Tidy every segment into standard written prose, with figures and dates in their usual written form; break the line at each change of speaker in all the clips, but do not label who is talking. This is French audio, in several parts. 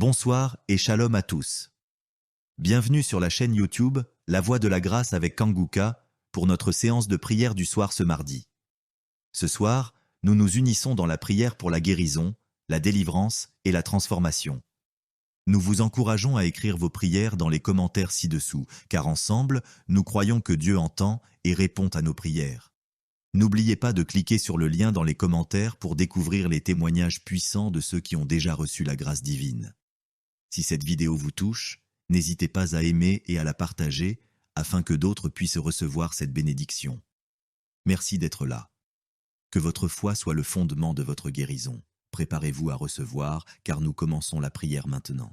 Bonsoir et shalom à tous. Bienvenue sur la chaîne YouTube La Voix de la Grâce avec Kanguka pour notre séance de prière du soir ce mardi. Ce soir, nous nous unissons dans la prière pour la guérison, la délivrance et la transformation. Nous vous encourageons à écrire vos prières dans les commentaires ci-dessous, car ensemble, nous croyons que Dieu entend et répond à nos prières. N'oubliez pas de cliquer sur le lien dans les commentaires pour découvrir les témoignages puissants de ceux qui ont déjà reçu la grâce divine. Si cette vidéo vous touche, n'hésitez pas à aimer et à la partager afin que d'autres puissent recevoir cette bénédiction. Merci d'être là. Que votre foi soit le fondement de votre guérison. Préparez-vous à recevoir, car nous commençons la prière maintenant.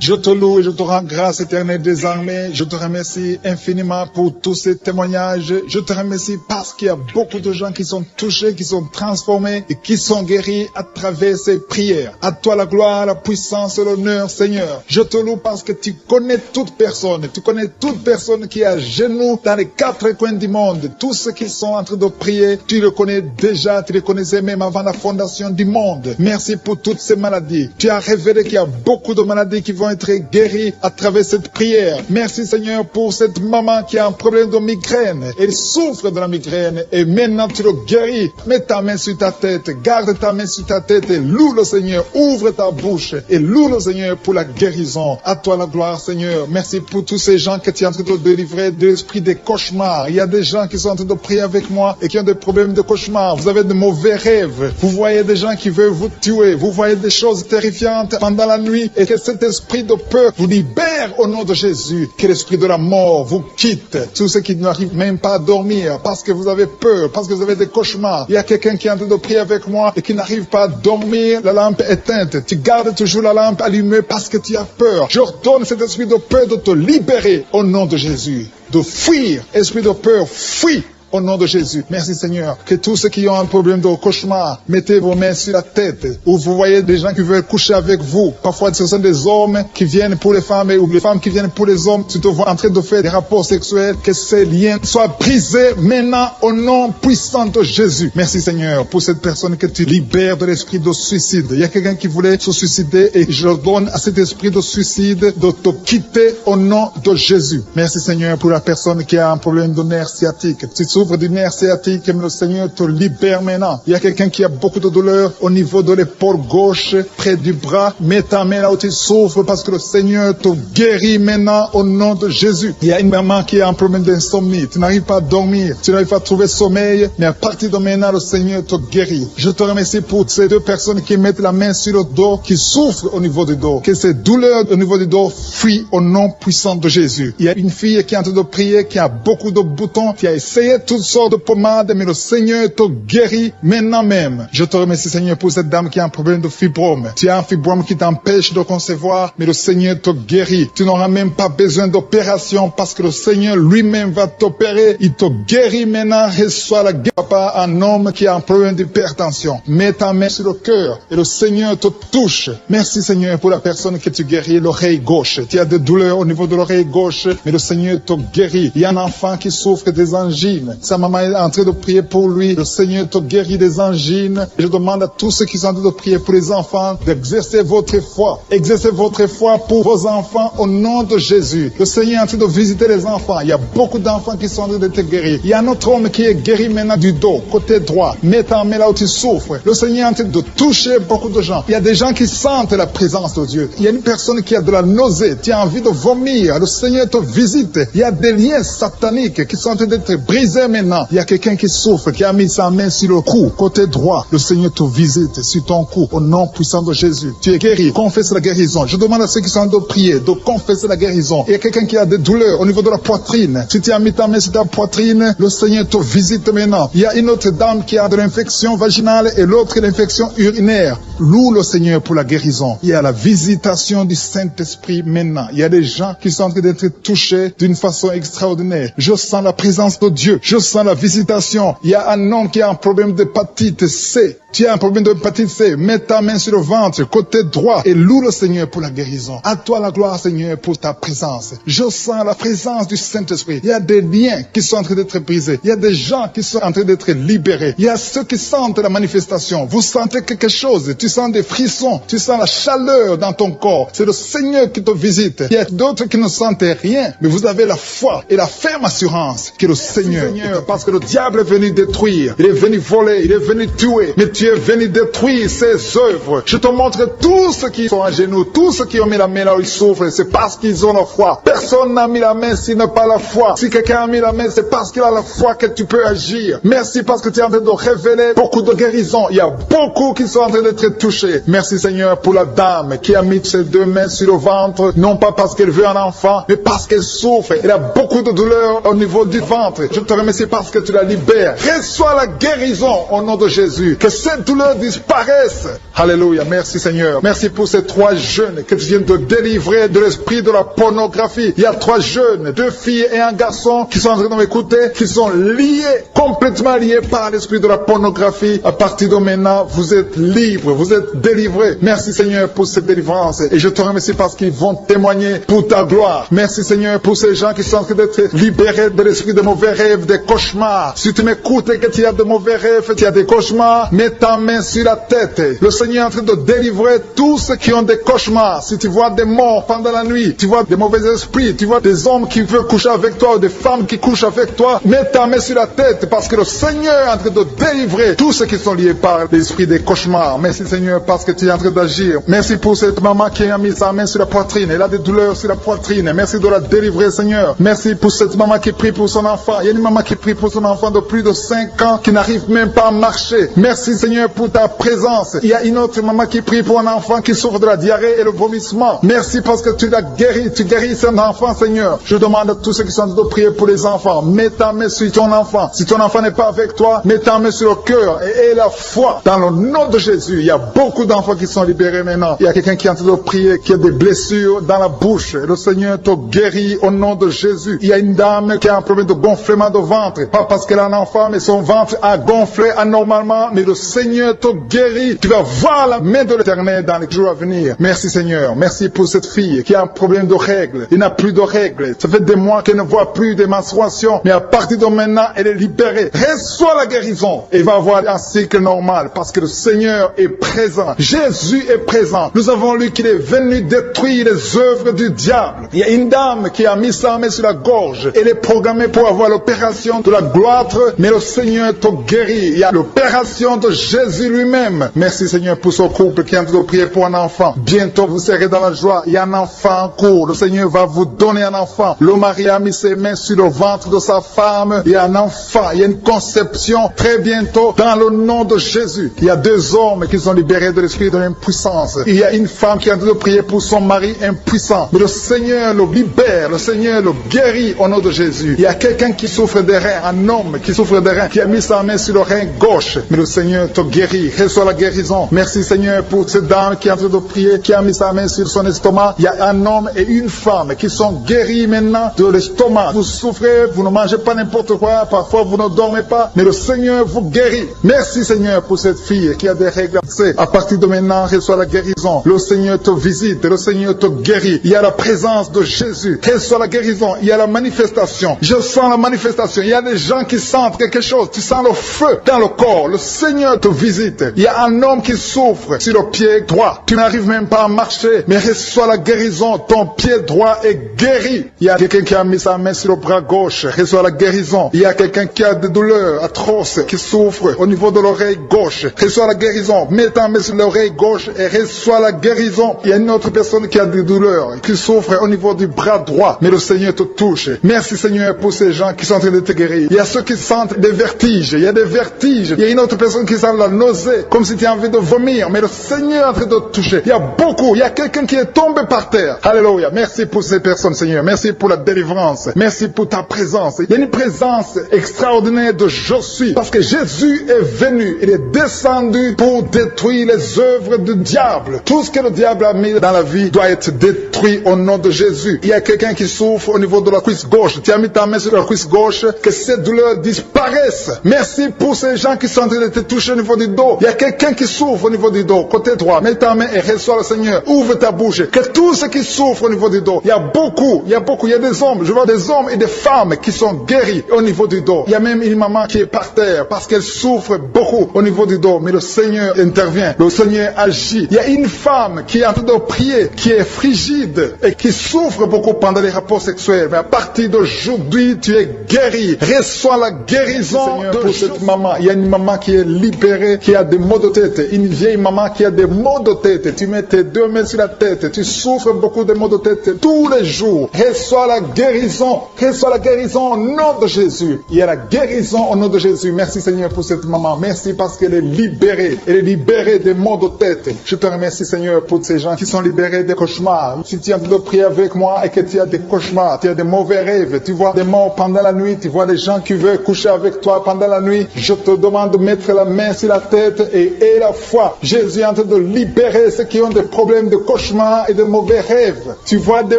Je te loue et je te rends grâce éternelle des armées. Je te remercie infiniment pour tous ces témoignages. Je te remercie parce qu'il y a beaucoup de gens qui sont touchés, qui sont transformés et qui sont guéris à travers ces prières. À toi la gloire, la puissance et l'honneur, Seigneur. Je te loue parce que tu connais toute personne. Tu connais toute personne qui est à genoux dans les quatre coins du monde. Tous ceux qui sont en train de prier, tu le connais déjà. Tu les connaissais même avant la fondation du monde. Merci pour toutes ces maladies. Tu as révélé qu'il y a beaucoup de maladies qui vont être guéris à travers cette prière. Merci Seigneur pour cette maman qui a un problème de migraine. Elle souffre de la migraine et maintenant tu le guéris. Mets ta main sur ta tête, garde ta main sur ta tête et loue le Seigneur. Ouvre ta bouche et loue le Seigneur pour la guérison. À toi la gloire Seigneur. Merci pour tous ces gens que tu es en train de délivrer de l'esprit des cauchemars. Il y a des gens qui sont en train de prier avec moi et qui ont des problèmes de cauchemars. Vous avez de mauvais rêves. Vous voyez des gens qui veulent vous tuer. Vous voyez des choses terrifiantes pendant la nuit et que cet esprit de peur vous libère au nom de Jésus. Que l'esprit de la mort vous quitte. Tous ceux qui n'arrivent même pas à dormir parce que vous avez peur, parce que vous avez des cauchemars. Il y a quelqu'un qui est en train de prier avec moi et qui n'arrive pas à dormir, la lampe éteinte. Tu gardes toujours la lampe allumée parce que tu as peur. J'ordonne cet esprit de peur de te libérer au nom de Jésus. De fuir. Esprit de peur, fuis. Au nom de Jésus. Merci Seigneur. Que tous ceux qui ont un problème de cauchemar, mettez vos mains sur la tête. Ou vous voyez des gens qui veulent coucher avec vous. Parfois ce sont des hommes qui viennent pour les femmes ou les femmes qui viennent pour les hommes. Tu te vois en train de faire des rapports sexuels. Que ces liens soient brisés maintenant au nom puissant de Jésus. Merci Seigneur pour cette personne que tu libères de l'esprit de suicide. Il y a quelqu'un qui voulait se suicider et je donne à cet esprit de suicide de te quitter au nom de Jésus. Merci Seigneur pour la personne qui a un problème de nerf sciatique. Tu souffres du nerf sciatique, mais le Seigneur te libère maintenant. Il y a quelqu'un qui a beaucoup de douleur au niveau de l'épaule gauche, près du bras. Mets ta main là où tu souffres parce que le Seigneur te guérit maintenant au nom de Jésus. Il y a une maman qui a un problème d'insomnie. Tu n'arrives pas à dormir, tu n'arrives pas à trouver sommeil, mais à partir de maintenant, le Seigneur te guérit. Je te remercie pour ces deux personnes qui mettent la main sur le dos, qui souffrent au niveau du dos. Que ces douleurs au niveau du dos fuient au nom puissant de Jésus. Il y a une fille qui est en train de prier, qui a beaucoup de boutons, qui a essayé toutes sortes de pommades, mais le Seigneur te guérit maintenant même. Je te remercie Seigneur pour cette dame qui a un problème de fibrome. Tu as un fibrome qui t'empêche de concevoir, mais le Seigneur te guérit. Tu n'auras même pas besoin d'opération parce que le Seigneur lui-même va t'opérer. Il te guérit maintenant. Reçois la guérison. Papa, un homme qui a un problème d'hypertension. Mets ta main sur le cœur et le Seigneur te touche. Merci Seigneur pour la personne que tu guéris, l'oreille gauche. Tu as des douleurs au niveau de l'oreille gauche, mais le Seigneur te guérit. Il y a un enfant qui souffre des angines. Sa maman est en train de prier pour lui. Le Seigneur te guérit des angines. Je demande à tous ceux qui sont en train de prier pour les enfants d'exercer votre foi. Exercez votre foi pour vos enfants au nom de Jésus. Le Seigneur est en train de visiter les enfants. Il y a beaucoup d'enfants qui sont en train d'être guéris. Il y a un autre homme qui est guéri maintenant du dos, côté droit. Mets ta main là où tu souffres. Le Seigneur est en train de toucher beaucoup de gens. Il y a des gens qui sentent la présence de Dieu. Il y a une personne qui a de la nausée. Tu as envie de vomir. Le Seigneur te visite. Il y a des liens sataniques qui sont en train d'être brisés maintenant. Il y a quelqu'un qui souffre, qui a mis sa main sur le cou, côté droit. Le Seigneur te visite sur ton cou, au nom puissant de Jésus. Tu es guéri. Confesse la guérison. Je demande à ceux qui sont en train de prier de confesser la guérison. Il y a quelqu'un qui a des douleurs au niveau de la poitrine. Si tu as mis ta main sur ta poitrine, le Seigneur te visite maintenant. Il y a une autre dame qui a de l'infection vaginale et l'autre l'infection urinaire. Loue le Seigneur pour la guérison. Il y a la visitation du Saint-Esprit maintenant. Il y a des gens qui sont en train d'être touchés d'une façon extraordinaire. Je sens la présence de Dieu. Je sens la visitation. Il y a un homme qui a un problème d'hépatite C. Tu as un problème de hépatite C, mets ta main sur le ventre, côté droit, et loue le Seigneur pour la guérison. À toi la gloire, Seigneur, pour ta présence. Je sens la présence du Saint-Esprit. Il y a des liens qui sont en train d'être brisés. Il y a des gens qui sont en train d'être libérés. Il y a ceux qui sentent la manifestation. Vous sentez quelque chose. Tu sens des frissons. Tu sens la chaleur dans ton corps. C'est le Seigneur qui te visite. Il y a d'autres qui ne sentent rien, mais vous avez la foi et la ferme assurance que le Seigneur, parce que le diable est venu détruire. Il est venu voler. Il est venu tuer. Mais tu es venu détruire ses œuvres. Je te montre tous ceux qui sont à genoux, tous ceux qui ont mis la main là où ils souffrent, c'est parce qu'ils ont la foi. Personne n'a mis la main s'il n'a pas la foi. Si quelqu'un a mis la main, c'est parce qu'il a la foi que tu peux agir. Merci parce que tu es en train de révéler beaucoup de guérisons. Il y a beaucoup qui sont en train d'être touchés. Merci Seigneur pour la dame qui a mis ses deux mains sur le ventre, non pas parce qu'elle veut un enfant, mais parce qu'elle souffre. Elle a beaucoup de douleur au niveau du ventre. Je te remercie parce que tu la libères. Reçois la guérison au nom de Jésus. Que cette douleur disparaisse. Alléluia. Merci Seigneur. Merci pour ces 3 jeunes que tu viens de délivrer de l'esprit de la pornographie. Il y a 3 jeunes, 2 filles et un garçon qui sont en train de m'écouter, qui sont liés, complètement liés par l'esprit de la pornographie. À partir de maintenant, vous êtes libres, vous êtes délivrés. Merci Seigneur pour cette délivrance. Et je te remercie parce qu'ils vont témoigner pour ta gloire. Merci Seigneur pour ces gens qui sont en train d'être libérés de l'esprit de mauvais rêves, des cauchemars. Si tu m'écoutes et que tu as de mauvais rêves, tu as des cauchemars, mets ta main sur la tête. Le Seigneur est en train de délivrer tous ceux qui ont des cauchemars. Si tu vois des morts pendant la nuit, tu vois des mauvais esprits, tu vois des hommes qui veulent coucher avec toi ou des femmes qui couchent avec toi, mets ta main sur la tête parce que le Seigneur est en train de délivrer tous ceux qui sont liés par l'esprit des cauchemars. Merci Seigneur parce que tu es en train d'agir. Merci pour cette maman qui a mis sa main sur la poitrine. Elle a des douleurs sur la poitrine. Merci de la délivrer Seigneur. Merci pour cette maman qui prie pour son enfant. Il y a une maman qui prie pour son enfant de plus de 5 ans qui n'arrive même pas à marcher. Merci Seigneur pour ta présence. Il y a une autre maman qui prie pour un enfant qui souffre de la diarrhée et le vomissement. Merci parce que tu l'as guéri. Tu guéris cet enfant Seigneur. Je demande à tous ceux qui sont en train de prier pour les enfants. Mets ta main sur ton enfant. Si ton enfant n'est pas avec toi, mets ta main sur le cœur et aie la foi dans le nom de Jésus. Il y a beaucoup d'enfants qui sont libérés maintenant. Il y a quelqu'un qui est en train de prier, qui a des blessures dans la bouche. Le Seigneur te guérit au nom de Jésus. Il y a une dame qui a un problème de gonflement de ventre. Pas parce qu'elle a un enfant, mais son ventre a gonflé anormalement. Mais le Seigneur te guérit. Tu vas voir la main de l'Éternel dans les jours à venir. Merci Seigneur. Merci pour cette fille qui a un problème de règles. Il n'a plus de règles. Ça fait des mois qu'elle ne voit plus de menstruation. Mais à partir de maintenant, elle est libérée. Reçois la guérison. Et va avoir un cycle normal parce que le Seigneur est présent. Jésus est présent. Nous avons lu qu'il est venu détruire les œuvres du diable. Il y a une dame qui a mis sa main sur la gorge. Elle est programmée pour avoir l'opération de la gloître, mais le Seigneur te guérit. Il y a l'opération de Jésus lui-même. Merci Seigneur pour ce couple qui est en train de prier pour un enfant. Bientôt vous serez dans la joie. Il y a un enfant en cours. Le Seigneur va vous donner un enfant. Le mari a mis ses mains sur le ventre de sa femme. Il y a un enfant. Il y a une conception très bientôt dans le nom de Jésus. Il y a 2 hommes qui sont libérés de l'esprit de l'impuissance. Il y a une femme qui est en train de prier pour son mari impuissant. Mais le Seigneur le libère. Le Seigneur le guérit au nom de Jésus. Il y a quelqu'un qui souffre des reins. Un homme qui souffre des reins. Qui a mis sa main sur le rein gauche. Mais le Seigneur te guérit. Reçois la guérison. Merci Seigneur pour cette dame qui est en train de prier. Qui a mis sa main sur son estomac. Il y a un homme et une femme qui sont guéris maintenant de l'estomac. Vous souffrez. Vous ne mangez pas n'importe quoi. Parfois vous ne dormez pas. Mais le Seigneur vous guérit. Merci Seigneur pour cette fille qui a des règles. À partir de maintenant, reçois la guérison. Le Seigneur te visite. Le Seigneur te guérit. Il y a la présence de Jésus. Reçois la guérison. Il y a la manifestation. Je sens la manifestation. Il y a des gens qui sentent quelque chose. Tu sens le feu dans le corps. Le Seigneur te visite. Il y a un homme qui souffre sur le pied droit. Tu n'arrives même pas à marcher. Mais reçois la guérison. Ton pied droit est guéri. Il y a quelqu'un qui a mis sa main sur le bras gauche. Reçois la guérison. Il y a quelqu'un qui a des douleurs atroces, qui souffre au niveau de l'oreille gauche. Reçois la guérison. Mets ta main sur l'oreille gauche et reçois la guérison. Il y a une autre personne qui a des douleurs, qui souffre au niveau du bras droit. Mais le Seigneur te touche. Merci Seigneur pour ces gens qui sont en train de te guérir. Il y a ceux qui sentent des vertiges. Il y a des vertiges. Il y a une autre personne qui sent la nausée, comme si tu as envie de vomir. Mais le Seigneur est en train de te toucher. Il y a beaucoup. Il y a quelqu'un qui est tombé par terre. Alléluia. Merci pour ces personnes Seigneur. Merci pour la délivrance. Merci pour ta présence. Il y a une présence extraordinaire de je suis. Parce que Jésus est venu. Il est descendu pour détruire les œuvres du diable. Tout ce que le diable a mis dans la vie doit être détruit au nom de Jésus. Il y a quelqu'un qui souffre au niveau de la cuisse gauche. Tu as mis ta main sur la cuisse gauche. Que cette douleur disparaisse. Merci pour ces gens qui sont en train de te toucher au niveau niveau du dos. Il y a quelqu'un qui souffre au niveau du dos. Côté droit, mets ta main et reçois le Seigneur. Ouvre ta bouche. Que tous ceux qui souffrent au niveau du dos, il y a beaucoup, il y a des hommes, je vois des hommes et des femmes qui sont guéris au niveau du dos. Il y a même une maman qui est par terre parce qu'elle souffre beaucoup au niveau du dos. Mais le Seigneur intervient, le Seigneur agit. Il y a une femme qui est en train de prier, qui est frigide et qui souffre beaucoup pendant les rapports sexuels. Mais à partir d'aujourd'hui, tu es guéri. Reçois la guérison pour cette maman. Il y a une maman qui est libérée, qui a des maux de tête. Une vieille maman qui a des maux de tête. Tu mets tes deux mains sur la tête. Tu souffres beaucoup de maux de tête tous les jours. Reçois la guérison. Reçois la guérison au nom de Jésus. Il y a la guérison au nom de Jésus. Merci Seigneur pour cette maman. Merci parce qu'elle est libérée. Elle est libérée des maux de tête. Je te remercie Seigneur pour ces gens qui sont libérés des cauchemars. Si tu es en train de prier avec moi et que tu as des cauchemars, tu as des mauvais rêves, tu vois des morts pendant la nuit, tu vois des gens qui veulent coucher avec toi pendant la nuit, je te demande de mettre la main sur la tête et la foi. Jésus est en train de libérer ceux qui ont des problèmes de cauchemars et de mauvais rêves. Tu vois des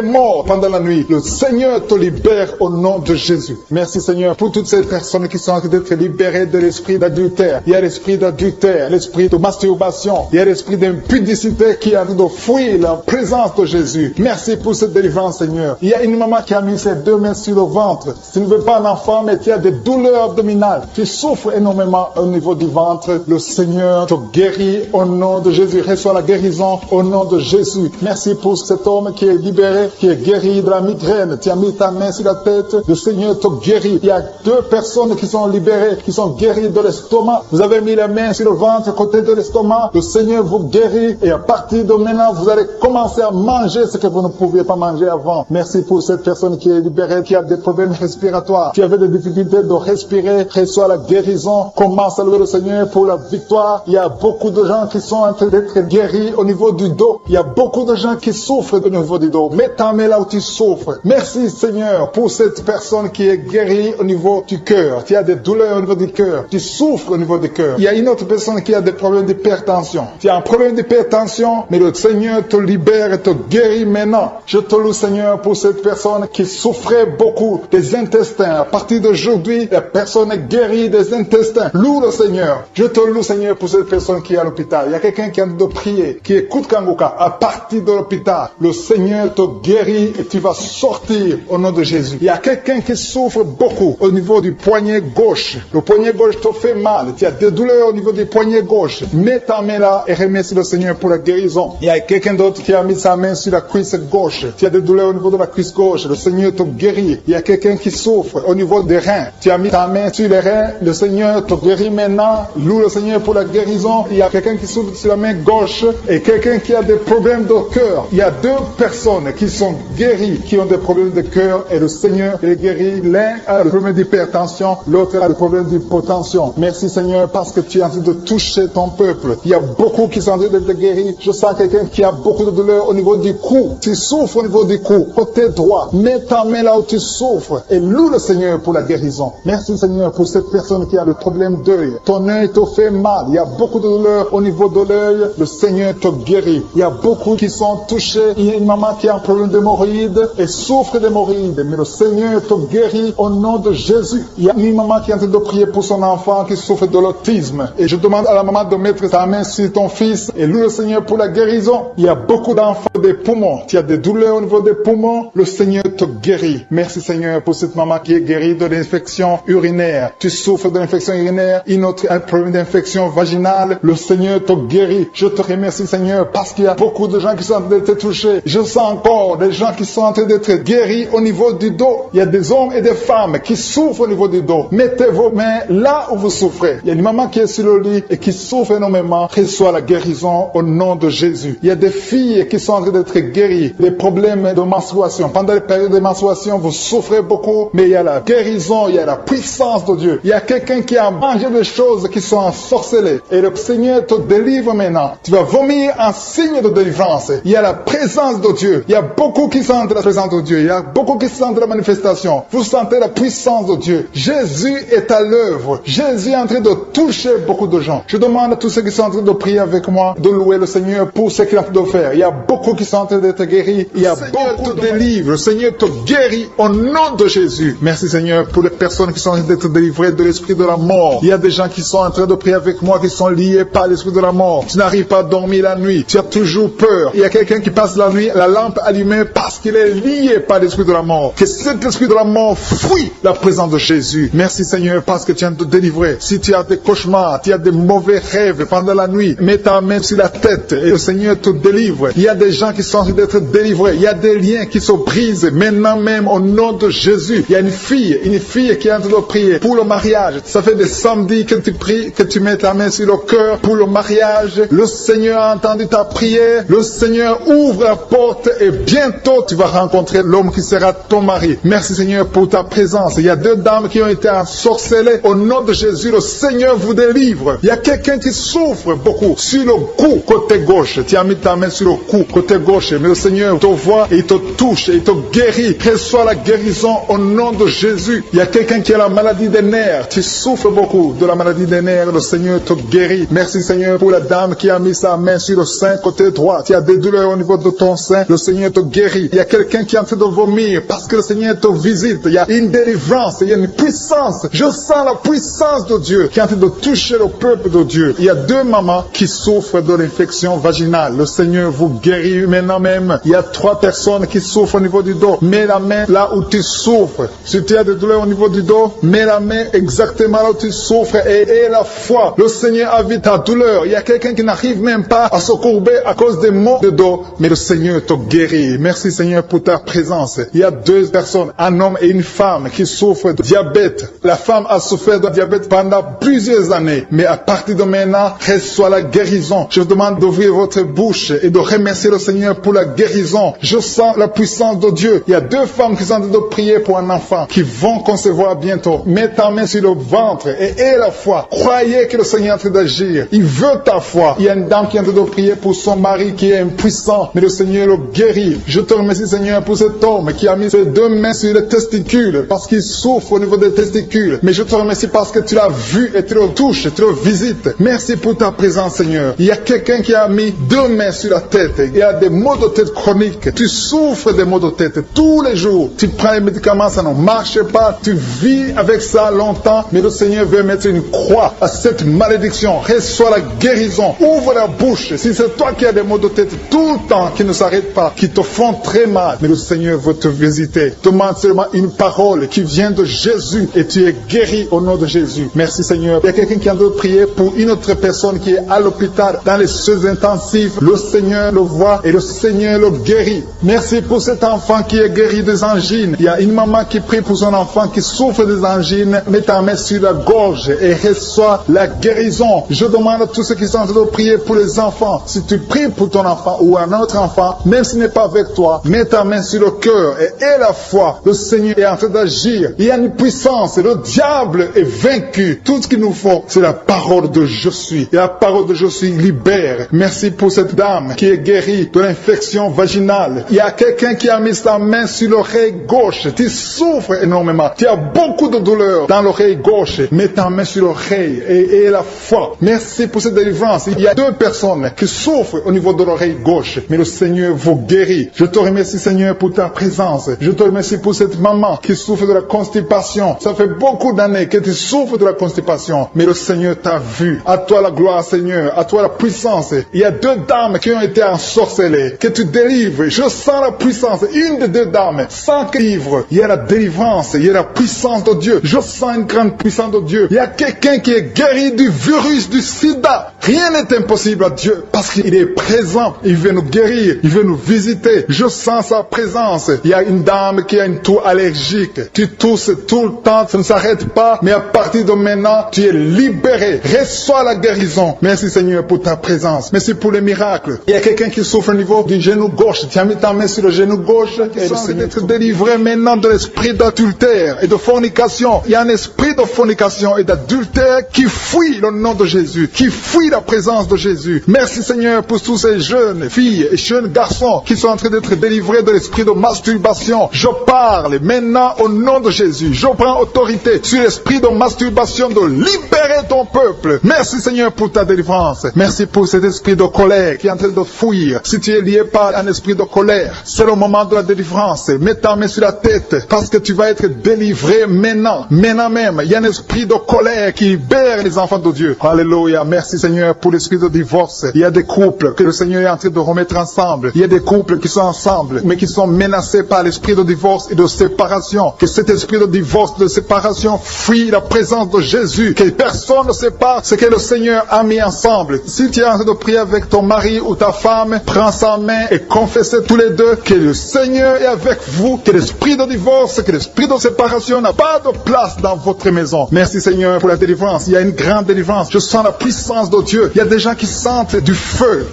morts pendant la nuit. Le Seigneur te libère au nom de Jésus. Merci Seigneur pour toutes ces personnes qui sont en train d'être libérées de l'esprit d'adultère. Il y a l'esprit d'adultère, l'esprit de masturbation, il y a l'esprit d'impudicité qui est en train de fuir la présence de Jésus. Merci pour cette délivrance Seigneur. Il y a une maman qui a mis ses deux mains sur le ventre. Tu ne veux pas un enfant mais tu as des douleurs abdominales. Tu souffres énormément au niveau du ventre. Le Seigneur te guérit au nom de Jésus. Reçois la guérison au nom de Jésus. Merci pour cet homme qui est libéré, qui est guéri de la migraine. Tu as mis ta main sur la tête. Le Seigneur te guérit. Il y a deux personnes qui sont libérées, qui sont guéries de l'estomac. Vous avez mis la main sur le ventre, côté de l'estomac. Le Seigneur vous guérit et à partir de maintenant, vous allez commencer à manger ce que vous ne pouviez pas manger avant. Merci pour cette personne qui est libérée, qui a des problèmes respiratoires, qui avait des difficultés de respirer. Reçois la guérison. Commence à louer le Seigneur pour la victoire. Il y a beaucoup de gens qui sont en train d'être guéris au niveau du dos. Il y a beaucoup de gens qui souffrent au niveau du dos. Mets ta main là où tu souffres. Merci Seigneur pour cette personne qui est guérie au niveau du cœur. Tu as des douleurs au niveau du cœur. Tu souffres au niveau du cœur. Il y a une autre personne qui a des problèmes d'hypertension. Tu as un problème d'hypertension, mais le Seigneur te libère et te guérit maintenant. Je te loue Seigneur pour cette personne qui souffrait beaucoup des intestins. À partir d'aujourd'hui, la personne est guérie des intestins. Loue le Seigneur. Je te loue Seigneur pour cette personne qui est à l'hôpital. Il y a quelqu'un qui a de prier, qui écoute Kanguka. À partir de l'hôpital, le Seigneur te guérit et tu vas sortir au nom de Jésus. Il y a quelqu'un qui souffre beaucoup au niveau du poignet gauche. Le poignet gauche te fait mal. Tu as des douleurs au niveau du poignet gauche. Mets ta main là et remercie le Seigneur pour la guérison. Il y a quelqu'un d'autre qui a mis sa main sur la cuisse gauche. Tu as des douleurs au niveau de la cuisse gauche. Le Seigneur te guérit. Il y a quelqu'un qui souffre au niveau des reins. Tu as mis ta main sur les reins. Le Seigneur te guérit maintenant. Loue le Seigneur pour la guérison. Il y a quelqu'un qui souffre sur la main gauche et quelqu'un qui a des problèmes de cœur. Il y a deux personnes qui sont guéries, qui ont des problèmes de cœur et le Seigneur les guérit. L'un a le problème d'hypertension, l'autre a le problème d'hypotension. Merci Seigneur parce que tu es en train de toucher ton peuple. Il y a beaucoup qui sont en train d'être guéris. Je sens quelqu'un qui a beaucoup de douleur au niveau du cou. Tu souffres au niveau du cou, côté droit. Mets ta main là où tu souffres et loue le Seigneur pour la guérison. Merci Seigneur pour cette personne qui a le problème d'œil. Ton œil te fait mal. Il y a beaucoup de douleur au niveau de l'œil. Le Seigneur te guérit. Il y a beaucoup qui sont touchés. Il y a une maman qui a un problème d'hémorroïdes et souffre d'hémorroïdes. Mais le Seigneur te guérit au nom de Jésus. Il y a une maman qui est en train de prier pour son enfant qui souffre de l'autisme. Et je demande à la maman de mettre sa main sur ton fils et loue le Seigneur pour la guérison. Il y a beaucoup d'enfants des poumons. Tu as des douleurs au niveau des poumons. Le Seigneur te guérit. Merci Seigneur pour cette maman qui est guérie de l'infection urinaire. Tu souffres de l'infection urinaire. Une autre a un problème d'infection vaginale. Le Seigneur te guérit. Je te remercie Seigneur parce qu'il y a beaucoup de gens qui sont en train d'être touchés. Je sens encore des gens qui sont en train d'être guéris au niveau du dos. Il y a des hommes et des femmes qui souffrent au niveau du dos. Mettez vos mains là où vous souffrez. Il y a une maman qui est sur le lit et qui souffre énormément. Reçois la guérison au nom de Jésus. Il y a des filles qui sont en train d'être guéries. Des problèmes de menstruation. Pendant les périodes de menstruation, vous souffrez beaucoup, mais il y a la guérison, il y a la puissance de Dieu. Il y a quelqu'un qui a mangé des choses qui sont ensorcelées. Et le Seigneur te délivre maintenant. Tu vas vomir un signe de délivrance. Il y a la présence de Dieu. Il y a beaucoup qui sentent la présence de Dieu. Il y a beaucoup qui sentent la manifestation. Vous sentez la puissance de Dieu. Jésus est à l'œuvre. Jésus est en train de toucher beaucoup de gens. Je demande à tous ceux qui sont en train de prier avec moi de louer le Seigneur pour ce qu'il est en train de faire. Il y a beaucoup qui sont en train d'être guéris. Il y a beaucoup de délivres. Le Seigneur te guérit au nom de Jésus. Merci Seigneur pour les personnes qui sont en train d'être délivrées de l'esprit de la mort. Il y a des gens qui sont en train de prier avec moi qui sont liés par l'esprit de la mort. Tu n'arrives pas à dormir la nuit. Tu as toujours peur. Il y a quelqu'un qui passe la nuit, la lampe allumée parce qu'il est lié par l'esprit de la mort. Que cet esprit de la mort fuit la présence de Jésus. Merci Seigneur parce que tu viens de te délivrer. Si tu as des cauchemars, tu as des mauvais rêves pendant la nuit, mets ta main sur la tête et le Seigneur te délivre. Il y a des gens qui sont en train d'être délivrés. Il y a des liens qui se brisent maintenant même au nom de Jésus. Il y a une fille qui est en train de prier pour le mariage. Ça fait des samedis que tu pries, que tu mets ta main sur le cœur pour le mariage. Le Seigneur a entendu ta prière. Le Seigneur ouvre la porte et bientôt tu vas rencontrer l'homme qui sera ton mari. Merci Seigneur pour ta présence. Il y a deux dames qui ont été ensorcelées. Au nom de Jésus, le Seigneur vous délivre. Il y a quelqu'un qui souffre beaucoup sur le cou, côté gauche. Tu as mis ta main sur le cou, côté gauche. Mais le Seigneur te voit et il te touche et il te guérit. Reçois la guérison au nom de Jésus. Il y a quelqu'un qui a la maladie des nerfs. Tu souffres beaucoup de la maladie des nerfs. Le Seigneur te guérit. Merci Seigneur pour la dame qui a mis sa main sur le sein, côté droit. Tu as des douleurs au niveau de ton sein. Le Seigneur te guérit. Il y a quelqu'un qui est en train de vomir parce que le Seigneur te visite. Il y a une délivrance. Il y a une puissance. Je sens la puissance de Dieu qui est en train de toucher le peuple de Dieu. Il y a deux mamans qui souffrent de l'infection vaginale. Le Seigneur vous guérit maintenant même. Il y a trois personnes qui souffrent au niveau du dos. Mets la main là où tu souffres. Si tu as des douleurs au niveau du dos, mets la main exactement là où tu souffres et aie la foi. Le Seigneur a vu ta douleur. Il y a quelqu'un qui n'arrive même pas à se courber à cause des maux de dos, mais le Seigneur te guérit. Merci Seigneur pour ta présence. Il y a deux personnes, un homme et une femme qui souffrent de diabète. La femme a souffert de diabète pendant plusieurs années, mais à partir de maintenant, reçoit la guérison. Je vous demande d'ouvrir votre bouche et de remercier le Seigneur pour la guérison. Je sens la puissance de Dieu. Il y a deux femmes qui sont en train de prier pour un enfant qui vont concevoir bientôt. Mets ta main sur le ventre et aie la foi. Croyez que le Seigneur est en train d'agir. Il veut ta foi. Il y a une dame qui est en train de prier pour son mari qui est impuissant, mais le Seigneur le guérit. Je te remercie Seigneur pour cet homme qui a mis ses deux mains sur les testicules parce qu'il souffre au niveau des testicules. Mais je te remercie parce que tu l'as vu et tu le touches, tu le visites. Merci pour ta présence Seigneur. Il y a quelqu'un qui a mis deux mains sur la tête. Il y a des maux de tête chroniques. Tu souffres des maux de tête tous les jours. Tu prends les médicaments, ça ne marche pas. Tu vis avec ça longtemps, mais le Seigneur veut mettre une croix à cette malédiction. Reçois la guérison. Ouvre la bouche. Si c'est toi qui as des maux de tête tout le temps qui ne s'arrêtent pas, qui te font très mal, mais le Seigneur veut te visiter. Demande seulement une parole qui vient de Jésus et tu es guéri au nom de Jésus. Merci Seigneur. Il y a quelqu'un qui a de prier pour une autre personne qui est à l'hôpital dans les soins intensifs. Le Seigneur le voit et le Seigneur le guérit. Merci pour cet enfant qui est guéri des angines. Il y a une maman qui prie pour son enfant qui souffre des angines. Mets ta main sur la gorge et reçois la guérison. Je demande à tous ceux qui sont en train de prier pour les enfants. Si tu pries pour ton enfant ou un autre enfant, même s'il n'est pas avec toi, mets ta main sur le cœur et aie la foi. Le Seigneur est en train d'agir. Il y a une puissance. Le diable est vaincu. Tout ce qu'il nous faut, c'est la parole de je suis. Et la parole de je suis libère. Merci pour cette dame qui est guérie de l'infection vaginale. Il y a quelqu'un qui a mis sa main sur l'oreille gauche. Tu souffres énormément. Tu as beaucoup de douleur dans l'oreille gauche. Mets ta main sur l'oreille et aie la foi. Merci pour cette délivrance. Il y a deux personnes qui souffrent au niveau de l'oreille gauche, mais le Seigneur vous guérit. Je te remercie Seigneur pour ta présence. Je te remercie pour cette maman qui souffre de la constipation. Ça fait beaucoup d'années que tu souffres de la constipation, mais le Seigneur t'a vu. À toi la gloire Seigneur, à toi la puissance. Il y a deux dames qui ont été ensorcelées, que tu délivres. Je sens la puissance. Une des deux dames, sans que livre, il y a la délivrance, il y a la puissance de Dieu. Je sens une grande puissance de Dieu. Il y a quelqu'un qui est guéri du virus du sida. Rien n'est impossible à Dieu parce qu'il est présent. Il veut nous guérir, il veut nous visiter. Je sens sa présence. Il y a une dame qui a une toux allergique. Tu tousses tout le temps, ça ne s'arrête pas, mais à partir de maintenant, tu es libéré. Reçois la guérison. Merci Seigneur pour ta présence. Merci pour les miracles. Il y a quelqu'un qui souffre au niveau du genou gauche. Tu as mis ta main sur le genou gauche. Et le Seigneur est délivré maintenant de l'esprit d'adultère et de fornication. Il y a un esprit de fornication et d'adultère qui fuit le nom de Jésus, qui fuit la présence de Jésus. Merci Seigneur pour tous ces jeunes filles et jeunes garçons qui sont en train d'être délivrés de l'esprit de masturbation. Je parle maintenant au nom de Jésus. Je prends autorité sur l'esprit de masturbation de libérer ton peuple. Merci Seigneur pour ta délivrance. Merci pour cet esprit de colère qui est en train de fuir. Si tu es lié par un esprit de colère, c'est le moment de la délivrance. Mets ta main sur la tête parce que tu vas être délivré maintenant. Maintenant même, il y a un esprit de colère qui libère libère les enfants de Dieu. Alléluia. Merci Seigneur pour l'esprit de divorce. Il y a des couples que le Seigneur est en train de remettre ensemble. Il y a des couples qui sont ensemble, mais qui sont menacés par l'esprit de divorce et de séparation. Que cet esprit de divorce, de séparation, fuit la présence de Jésus. Que personne ne sépare ce que le Seigneur a mis ensemble. Si tu es en train de prier avec ton mari ou ta femme, prends sa main et confessez tous les deux que le Seigneur est avec vous, que l'esprit de divorce, que l'esprit de séparation n'a pas de place dans votre maison. Merci Seigneur pour la délivrance. Il y a une grande délivrance. Je sens la puissance de Dieu. Il y a des gens qui sentent du feu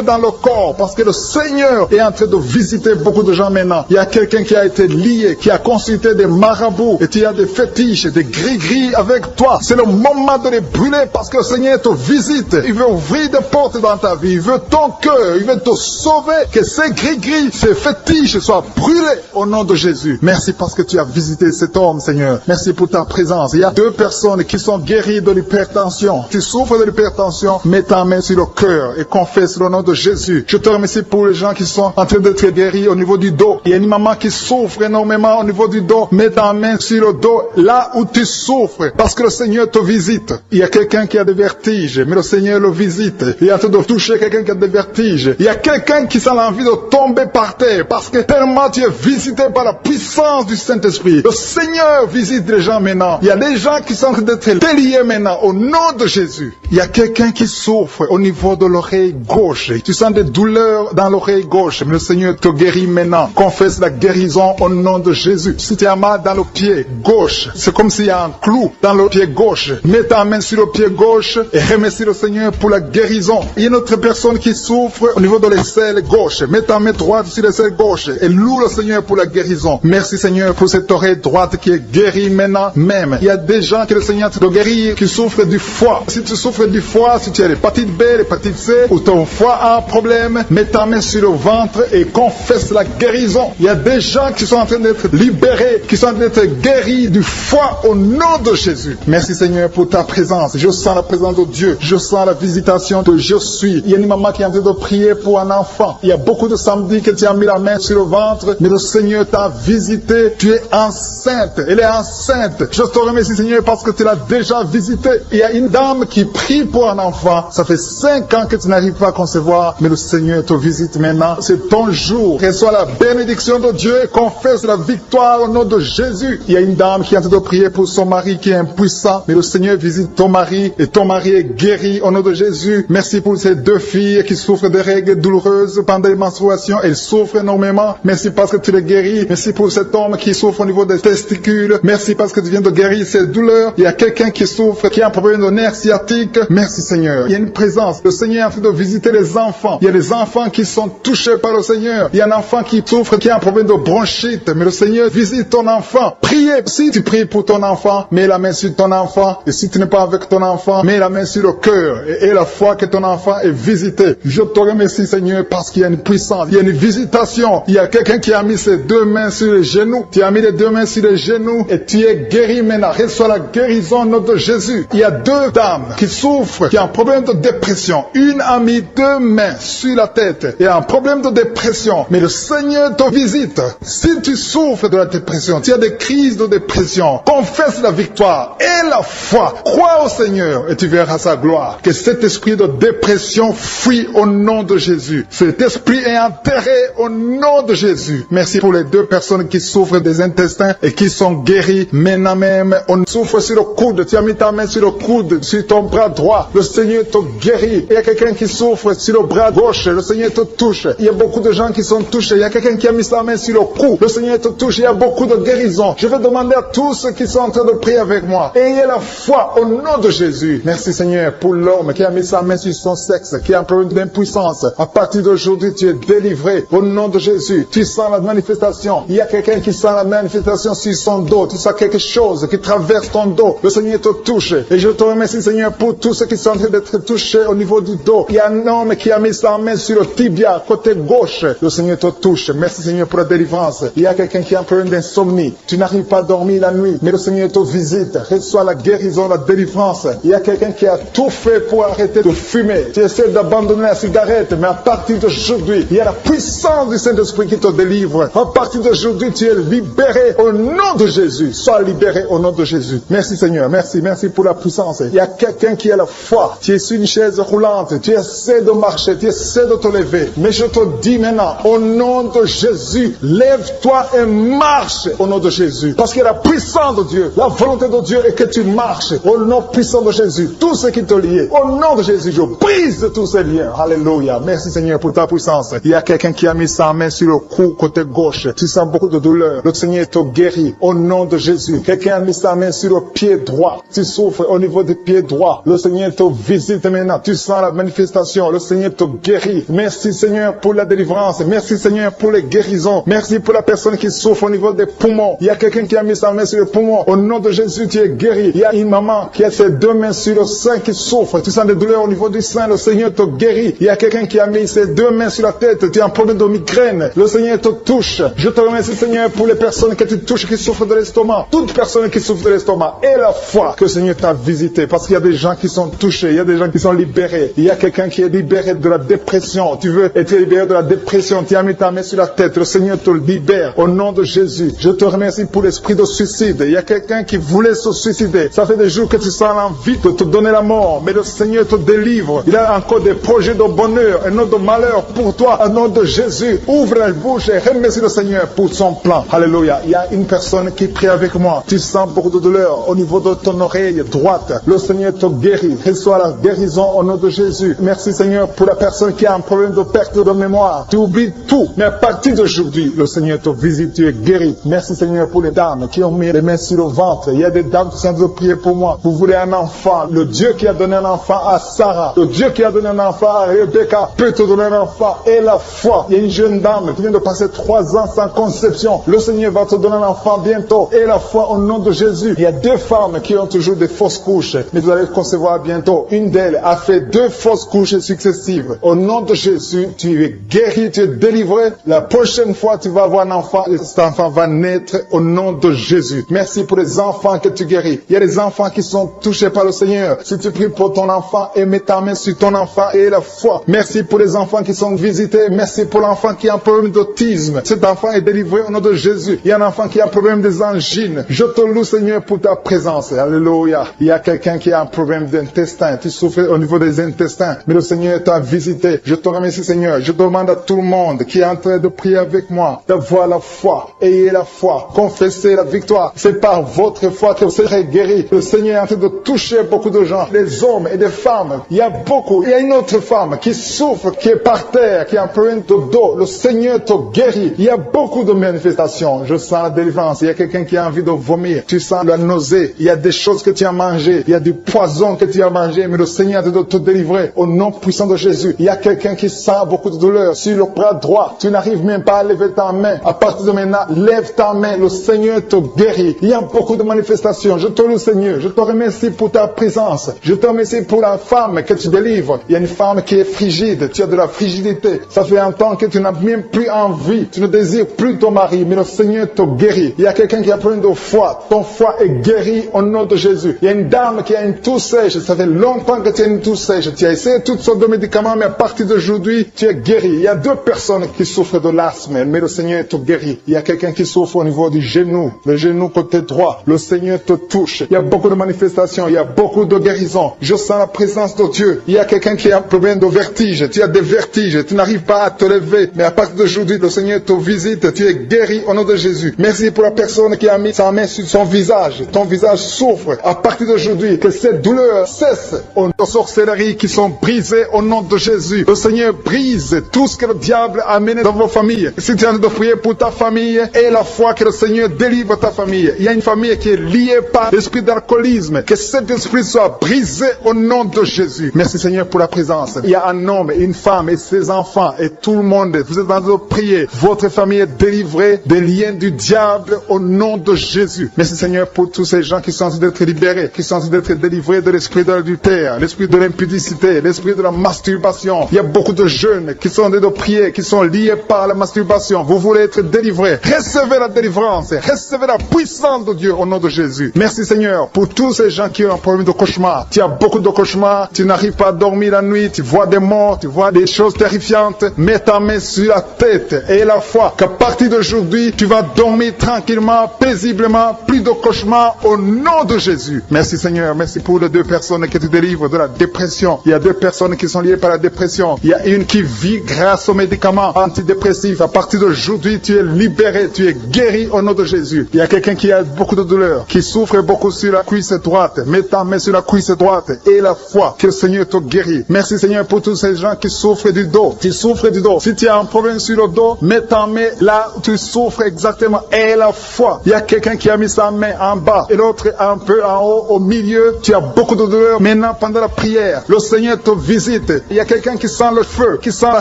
dans le corps, parce que le Seigneur est en train de visiter beaucoup de gens maintenant. Il y a quelqu'un qui a été lié, qui a consulté des marabouts, et tu as des fétiches, des gris-gris avec toi. C'est le moment de les brûler, parce que le Seigneur te visite. Il veut ouvrir des portes dans ta vie. Il veut ton cœur. Il veut te sauver. Que ces gris-gris, ces fétiches soient brûlés au nom de Jésus. Merci parce que tu as visité cet homme, Seigneur. Merci pour ta présence. Il y a 2 personnes qui sont guéries de l'hypertension. Tu souffres de l'hypertension, mets ta main sur le cœur et confesse le nom de Jésus. Je te remercie pour les gens qui sont en train d'être guéris au niveau du dos. Il y a une maman qui souffre énormément au niveau du dos. Mets ta main sur le dos, là où tu souffres, parce que le Seigneur te visite. Il y a quelqu'un qui a des vertiges, mais le Seigneur le visite. Il est en train de toucher quelqu'un qui a des vertiges. Il y a quelqu'un qui sent l'envie de tomber par terre, parce que tellement tu es visité par la puissance du Saint-Esprit. Le Seigneur visite les gens maintenant. Il y a des gens qui sont en train d'être déliés maintenant, au nom de Jésus. Il y a quelqu'un qui souffre au niveau de l'oreille gauche. Tu sens des douleurs dans l'oreille gauche, mais le Seigneur te guérit maintenant. Confesse la guérison au nom de Jésus. Si tu as mal dans le pied gauche, c'est comme s'il y a un clou dans le pied gauche. Mets ta main sur le pied gauche et remercie le Seigneur pour la guérison. Il y a une autre personne qui souffre au niveau de l'aisselle gauche. Mets ta main droite sur l'aisselle gauche et loue le Seigneur pour la guérison. Merci Seigneur pour cette oreille droite qui est guérie maintenant même. Il y a des gens que le Seigneur te guérit qui souffrent du foie. Si tu souffres du foie, si tu as l'hépatite B, l'hépatite C, ou ton foie a un problème, mets ta main sur le ventre et confesse la guérison. Il y a des gens qui sont en train d'être libérés, qui sont en train d'être guéris du foie au nom de Jésus. Merci Seigneur pour ta présence. Je sens la présence de Dieu. Je sens la visitation de je suis. Il y a une maman qui est en train de prier pour un enfant. Il y a beaucoup de samedis que tu as mis la main sur le ventre, mais le Seigneur t'a visité. Tu es enceinte. Elle est enceinte. Je te remercie Seigneur parce que tu l'as déjà visité. Il y a une dame qui prie pour un enfant. Ça fait 5 ans que tu n'arrives pas à concevoir, mais le Seigneur te visite maintenant. C'est ton jour. Reçois la bénédiction de Dieu et confesse la victoire au nom de Jésus. Il y a une dame qui est en train de prier pour son mari qui est impuissant, mais le Seigneur visite ton mari et ton mari est guéri au nom de Jésus. Merci pour ces 2 filles qui souffrent de règles douloureuses pendant les menstruations. Elles souffrent énormément. Merci parce que tu les guéris. Merci pour cet homme qui souffre au niveau des testicules. Merci parce que tu viens de guérir ces douleurs. Il y a quelqu'un qui souffre, qui a un problème de nerf sciatique. Merci Seigneur. Il y a une présence. Le Seigneur est en train de visiter les enfants. Il y a des enfants qui sont touchés par le Seigneur. Il y a un enfant qui souffre, qui a un problème de bronchite. Mais le Seigneur visite ton enfant. Priez. Si tu pries pour ton enfant, mets la main sur ton enfant. Et si tu n'es pas avec ton enfant, mets la main sur le cœur. Et la foi que ton enfant est visité. Je te remercie Seigneur parce qu'il y a une puissance. Il y a une visitation. Il y a quelqu'un qui a mis ses 2 mains sur les genoux. Tu as mis les 2 mains sur les genoux et tu es guéri maintenant. Reçois la guérison au nom de Jésus. Il y a 2 dames qui souffrent, qui ont un problème de dépression. Une a mis 2 mains sur la tête et a un problème de dépression. Mais le Seigneur te visite. Si tu souffres de la dépression, tu as des crises de dépression, confesse la victoire et la foi. Crois au Seigneur et tu verras sa gloire. Que cet esprit de dépression fuit au nom de Jésus. Cet esprit est enterré au nom de Jésus. Merci pour les 2 personnes qui souffrent des intestins et qui sont guéries maintenant même. On souffre sur le coude. Tu as mis ta main sur le coude, sur ton bras droit. Le Seigneur te guérit. Il y a quelqu'un qui souffre sur le bras gauche. Le Seigneur te touche. Il y a beaucoup de gens qui sont touchés. Il y a quelqu'un qui a mis sa main sur le cou. Le Seigneur te touche. Il y a beaucoup de guérisons. Je vais demander à tous ceux qui sont en train de prier avec moi. Ayez la foi au nom de Jésus. Merci Seigneur pour l'homme qui a mis sa main sur son sexe, qui a un problème d'impuissance. À partir d'aujourd'hui, tu es délivré au nom de Jésus. Tu sens la manifestation. Il y a quelqu'un qui sent la manifestation sur son dos. Tu sens quelque chose qui traverse ton dos. Le Seigneur te touche. Et je te remercie Seigneur pour tous ceux qui sont en train d'être touchés au niveau du dos. Il y a un homme qui a mis sa main sur le tibia, côté gauche. Le Seigneur te touche. Merci Seigneur pour la délivrance. Il y a quelqu'un qui a un problème d'insomnie. Tu n'arrives pas à dormir la nuit, mais le Seigneur te visite. Reçois la guérison, la délivrance. Il y a quelqu'un qui a tout fait pour arrêter de fumer. Tu essaies d'abandonner la cigarette, mais à partir d'aujourd'hui, il y a la puissance du Saint-Esprit qui te délivre. À partir d'aujourd'hui, tu es libéré au nom de Jésus. Sois libéré au nom de Jésus. Merci Seigneur. Merci pour la la puissance. Il y a quelqu'un qui a la foi. Tu es sur une chaise roulante. Tu essaies de marcher. Tu essaies de te lever. Mais je te dis maintenant, au nom de Jésus, lève-toi et marche au nom de Jésus. Parce que la puissance de Dieu, la volonté de Dieu est que tu marches au nom puissant de Jésus. Tout ce qui te lie, au nom de Jésus, je brise tous ces liens. Alléluia. Merci Seigneur pour ta puissance. Il y a quelqu'un qui a mis sa main sur le cou côté gauche. Tu sens beaucoup de douleur. Le Seigneur te guérit au nom de Jésus. Quelqu'un a mis sa main sur le pied droit. Tu souffres au niveau du pied droit. Le Seigneur te visite maintenant. Tu sens la manifestation. Le Seigneur te guérit. Merci Seigneur pour la délivrance. Merci Seigneur pour les guérisons. Merci pour la personne qui souffre au niveau des poumons. Il y a quelqu'un qui a mis sa main sur le poumon. Au nom de Jésus, tu es guéri. Il y a une maman qui a ses deux mains sur le sein qui souffre. Tu sens des douleurs au niveau du sein. Le Seigneur te guérit. Il y a quelqu'un qui a mis ses deux mains sur la tête. Tu as un problème de migraine. Le Seigneur te touche. Je te remercie Seigneur pour les personnes que tu touches qui souffrent de l'estomac. Toute personne qui souffre de l'estomac. Et la foi que le Seigneur t'a visité. Parce qu'il y a des gens qui sont touchés. Il y a des gens qui sont libérés. Il y a quelqu'un qui est libéré de la dépression. Tu veux être libéré de la dépression. Tu as mis ta main sur la tête. Le Seigneur te libère. Au nom de Jésus. Je te remercie pour l'esprit de suicide. Il y a quelqu'un qui voulait se suicider. Ça fait des jours que tu sens l'envie de te donner la mort. Mais le Seigneur te délivre. Il a encore des projets de bonheur et non de malheur pour toi. Au nom de Jésus. Ouvre la bouche et remercie le Seigneur pour son plan. Alléluia. Il y a une personne qui prie avec moi. Tu sens beaucoup de douleur au niveau de ton oreille droite. Le Seigneur te guérit. Reçois la guérison au nom de Jésus. Merci Seigneur pour la personne qui a un problème de perte de mémoire. Tu oublies tout. Mais à partir d'aujourd'hui, le Seigneur te visite. Tu es guéri. Merci Seigneur pour les dames qui ont mis les mains sur le ventre. Il y a des dames qui sont en train de prier pour moi. Vous voulez un enfant. Le Dieu qui a donné un enfant à Sarah. Le Dieu qui a donné un enfant à Rebecca peut te donner un enfant. Et la foi. Il y a une jeune dame qui vient de passer 3 ans sans conception. Le Seigneur va te donner un enfant bientôt. Et la foi au nom de Jésus. Il y a 2 femmes qui ont toujours des fausses couches. Mais vous allez concevoir bientôt. Une d'elles a fait 2 fausses couches successives. Au nom de Jésus, tu es guéri, tu es délivré. La prochaine fois, tu vas avoir un enfant. Et cet enfant va naître au nom de Jésus. Merci pour les enfants que tu guéris. Il y a des enfants qui sont touchés par le Seigneur. Si tu pries pour ton enfant et mets ta main sur ton enfant et la foi. Merci pour les enfants qui sont visités. Merci pour l'enfant qui a un problème d'autisme. Cet enfant est délivré au nom de Jésus. Il y a un enfant qui a un problème des angines. Je te loue Seigneur pour ta présence. Alléluia. Il y a quelqu'un qui a un problème d'intestin. Tu souffres au niveau des intestins. Mais le Seigneur t'a visité. Je te remercie Seigneur. Je demande à tout le monde qui est en train de prier avec moi d'avoir la foi. Ayez la foi. Confessez la victoire. C'est par votre foi que vous serez guéris. Le Seigneur est en train de toucher beaucoup de gens. Des hommes et des femmes. Il y a beaucoup. Il y a une autre femme qui souffre, qui est par terre, qui a un problème de dos. Le Seigneur te guérit. Il y a beaucoup de manifestations. Je sens la délivrance. Il y a quelqu'un qui a envie de vomir. Tu sens la nausée. Il y a des choses que tu as mangées. Il y a du poison que tu as mangé. Mais le Seigneur est en train de te délivrer. Au nom puissant de Jésus. Il y a quelqu'un qui sent beaucoup de douleur sur le bras droit. Tu n'arrives même pas à lever ta main. À partir de maintenant, lève ta main. Le Seigneur te guérit. Il y a beaucoup de manifestations. Je te loue Seigneur. Je te remercie pour ta présence. Je te remercie pour la femme que tu délivres. Il y a une femme qui est frigide. Tu as de la frigidité. Ça fait un temps que tu n'as même plus envie. Tu ne désires plus ton mari. Mais le Seigneur te guérit. Il y a quelqu'un qui a plein de foi. Ton foie est guéri au nom de Jésus. Il y a une dame qui a une toux sèche. Ça fait longtemps que tu as une toux sèche. Tu as essayé toutes sortes de médicaments, mais à partir d'aujourd'hui, tu es guéri. Il y a 2 personnes qui souffrent de l'asthme, mais le Seigneur te guérit. Il y a quelqu'un qui souffre au niveau du genou, le genou côté droit. Le Seigneur te touche. Il y a beaucoup de manifestations. Il y a beaucoup de guérisons. Je sens la présence de Dieu. Il y a quelqu'un qui a un problème de vertige. Tu as des vertiges. Tu n'arrives pas à te lever. Mais à partir d'aujourd'hui, le Seigneur te visite. Tu es guéri au nom de Jésus. Merci pour la personne qui a mis sa main sur son visage. Ton visage souffre. À partir d'aujourd'hui, que cette douleur cesse. Aux sorcelleries qui sont brisées au nom de Jésus. Le Seigneur brise tout ce que le diable a amené dans vos familles. Si tu es en train de prier pour ta famille, et la foi que le Seigneur délivre ta famille. Il y a une famille qui est liée par l'esprit d'alcoolisme. Que cet esprit soit brisé au nom de Jésus. Merci Seigneur pour la présence. Il y a un homme, une femme et ses enfants et tout le monde. Vous êtes en train de prier. Votre famille est délivrée des liens du diable au nom de Jésus. Merci Seigneur pour tous ces gens qui sont en train d'être libérés, qui sont en train d'être délivrés de l'esprit de l'adultère, l'esprit de l'impudicité, l'esprit de la masturbation. Il y a beaucoup de jeunes qui sont en train de prier, qui sont liés par la masturbation. Vous voulez être délivrés. Recevez la délivrance. Recevez la puissance de Dieu au nom de Jésus. Merci Seigneur pour tous ces gens qui ont un problème de cauchemar. Tu as beaucoup de cauchemars. Tu n'arrives pas à dormir la nuit. Tu vois des morts. Tu vois des choses terrifiantes. Mets ta main sur la tête et la foi qu'à partir d'aujourd'hui, tu vas dormir tranquillement, paisiblement, plus de cauchemars au nom de Jésus. Merci. Merci Seigneur, merci pour les 2 personnes qui te délivrent de la dépression. Il y a 2 personnes qui sont liées par la dépression. Il y a une qui vit grâce aux médicaments antidépressifs. À partir d'aujourd'hui, tu es libéré, tu es guéri au nom de Jésus. Il y a quelqu'un qui a beaucoup de douleur, qui souffre beaucoup sur la cuisse droite. Mets ta main sur la cuisse droite et la foi que le Seigneur te guérit. Merci Seigneur pour tous ces gens qui souffrent du dos. Qui souffrent du dos. Si tu as un problème sur le dos, mets ta main là où tu souffres exactement et la foi. Il y a quelqu'un qui a mis sa main en bas et l'autre un peu en haut, au milieu. Tu as beaucoup de douleur. Maintenant, pendant la prière, le Seigneur te visite. Il y a quelqu'un qui sent le feu, qui sent la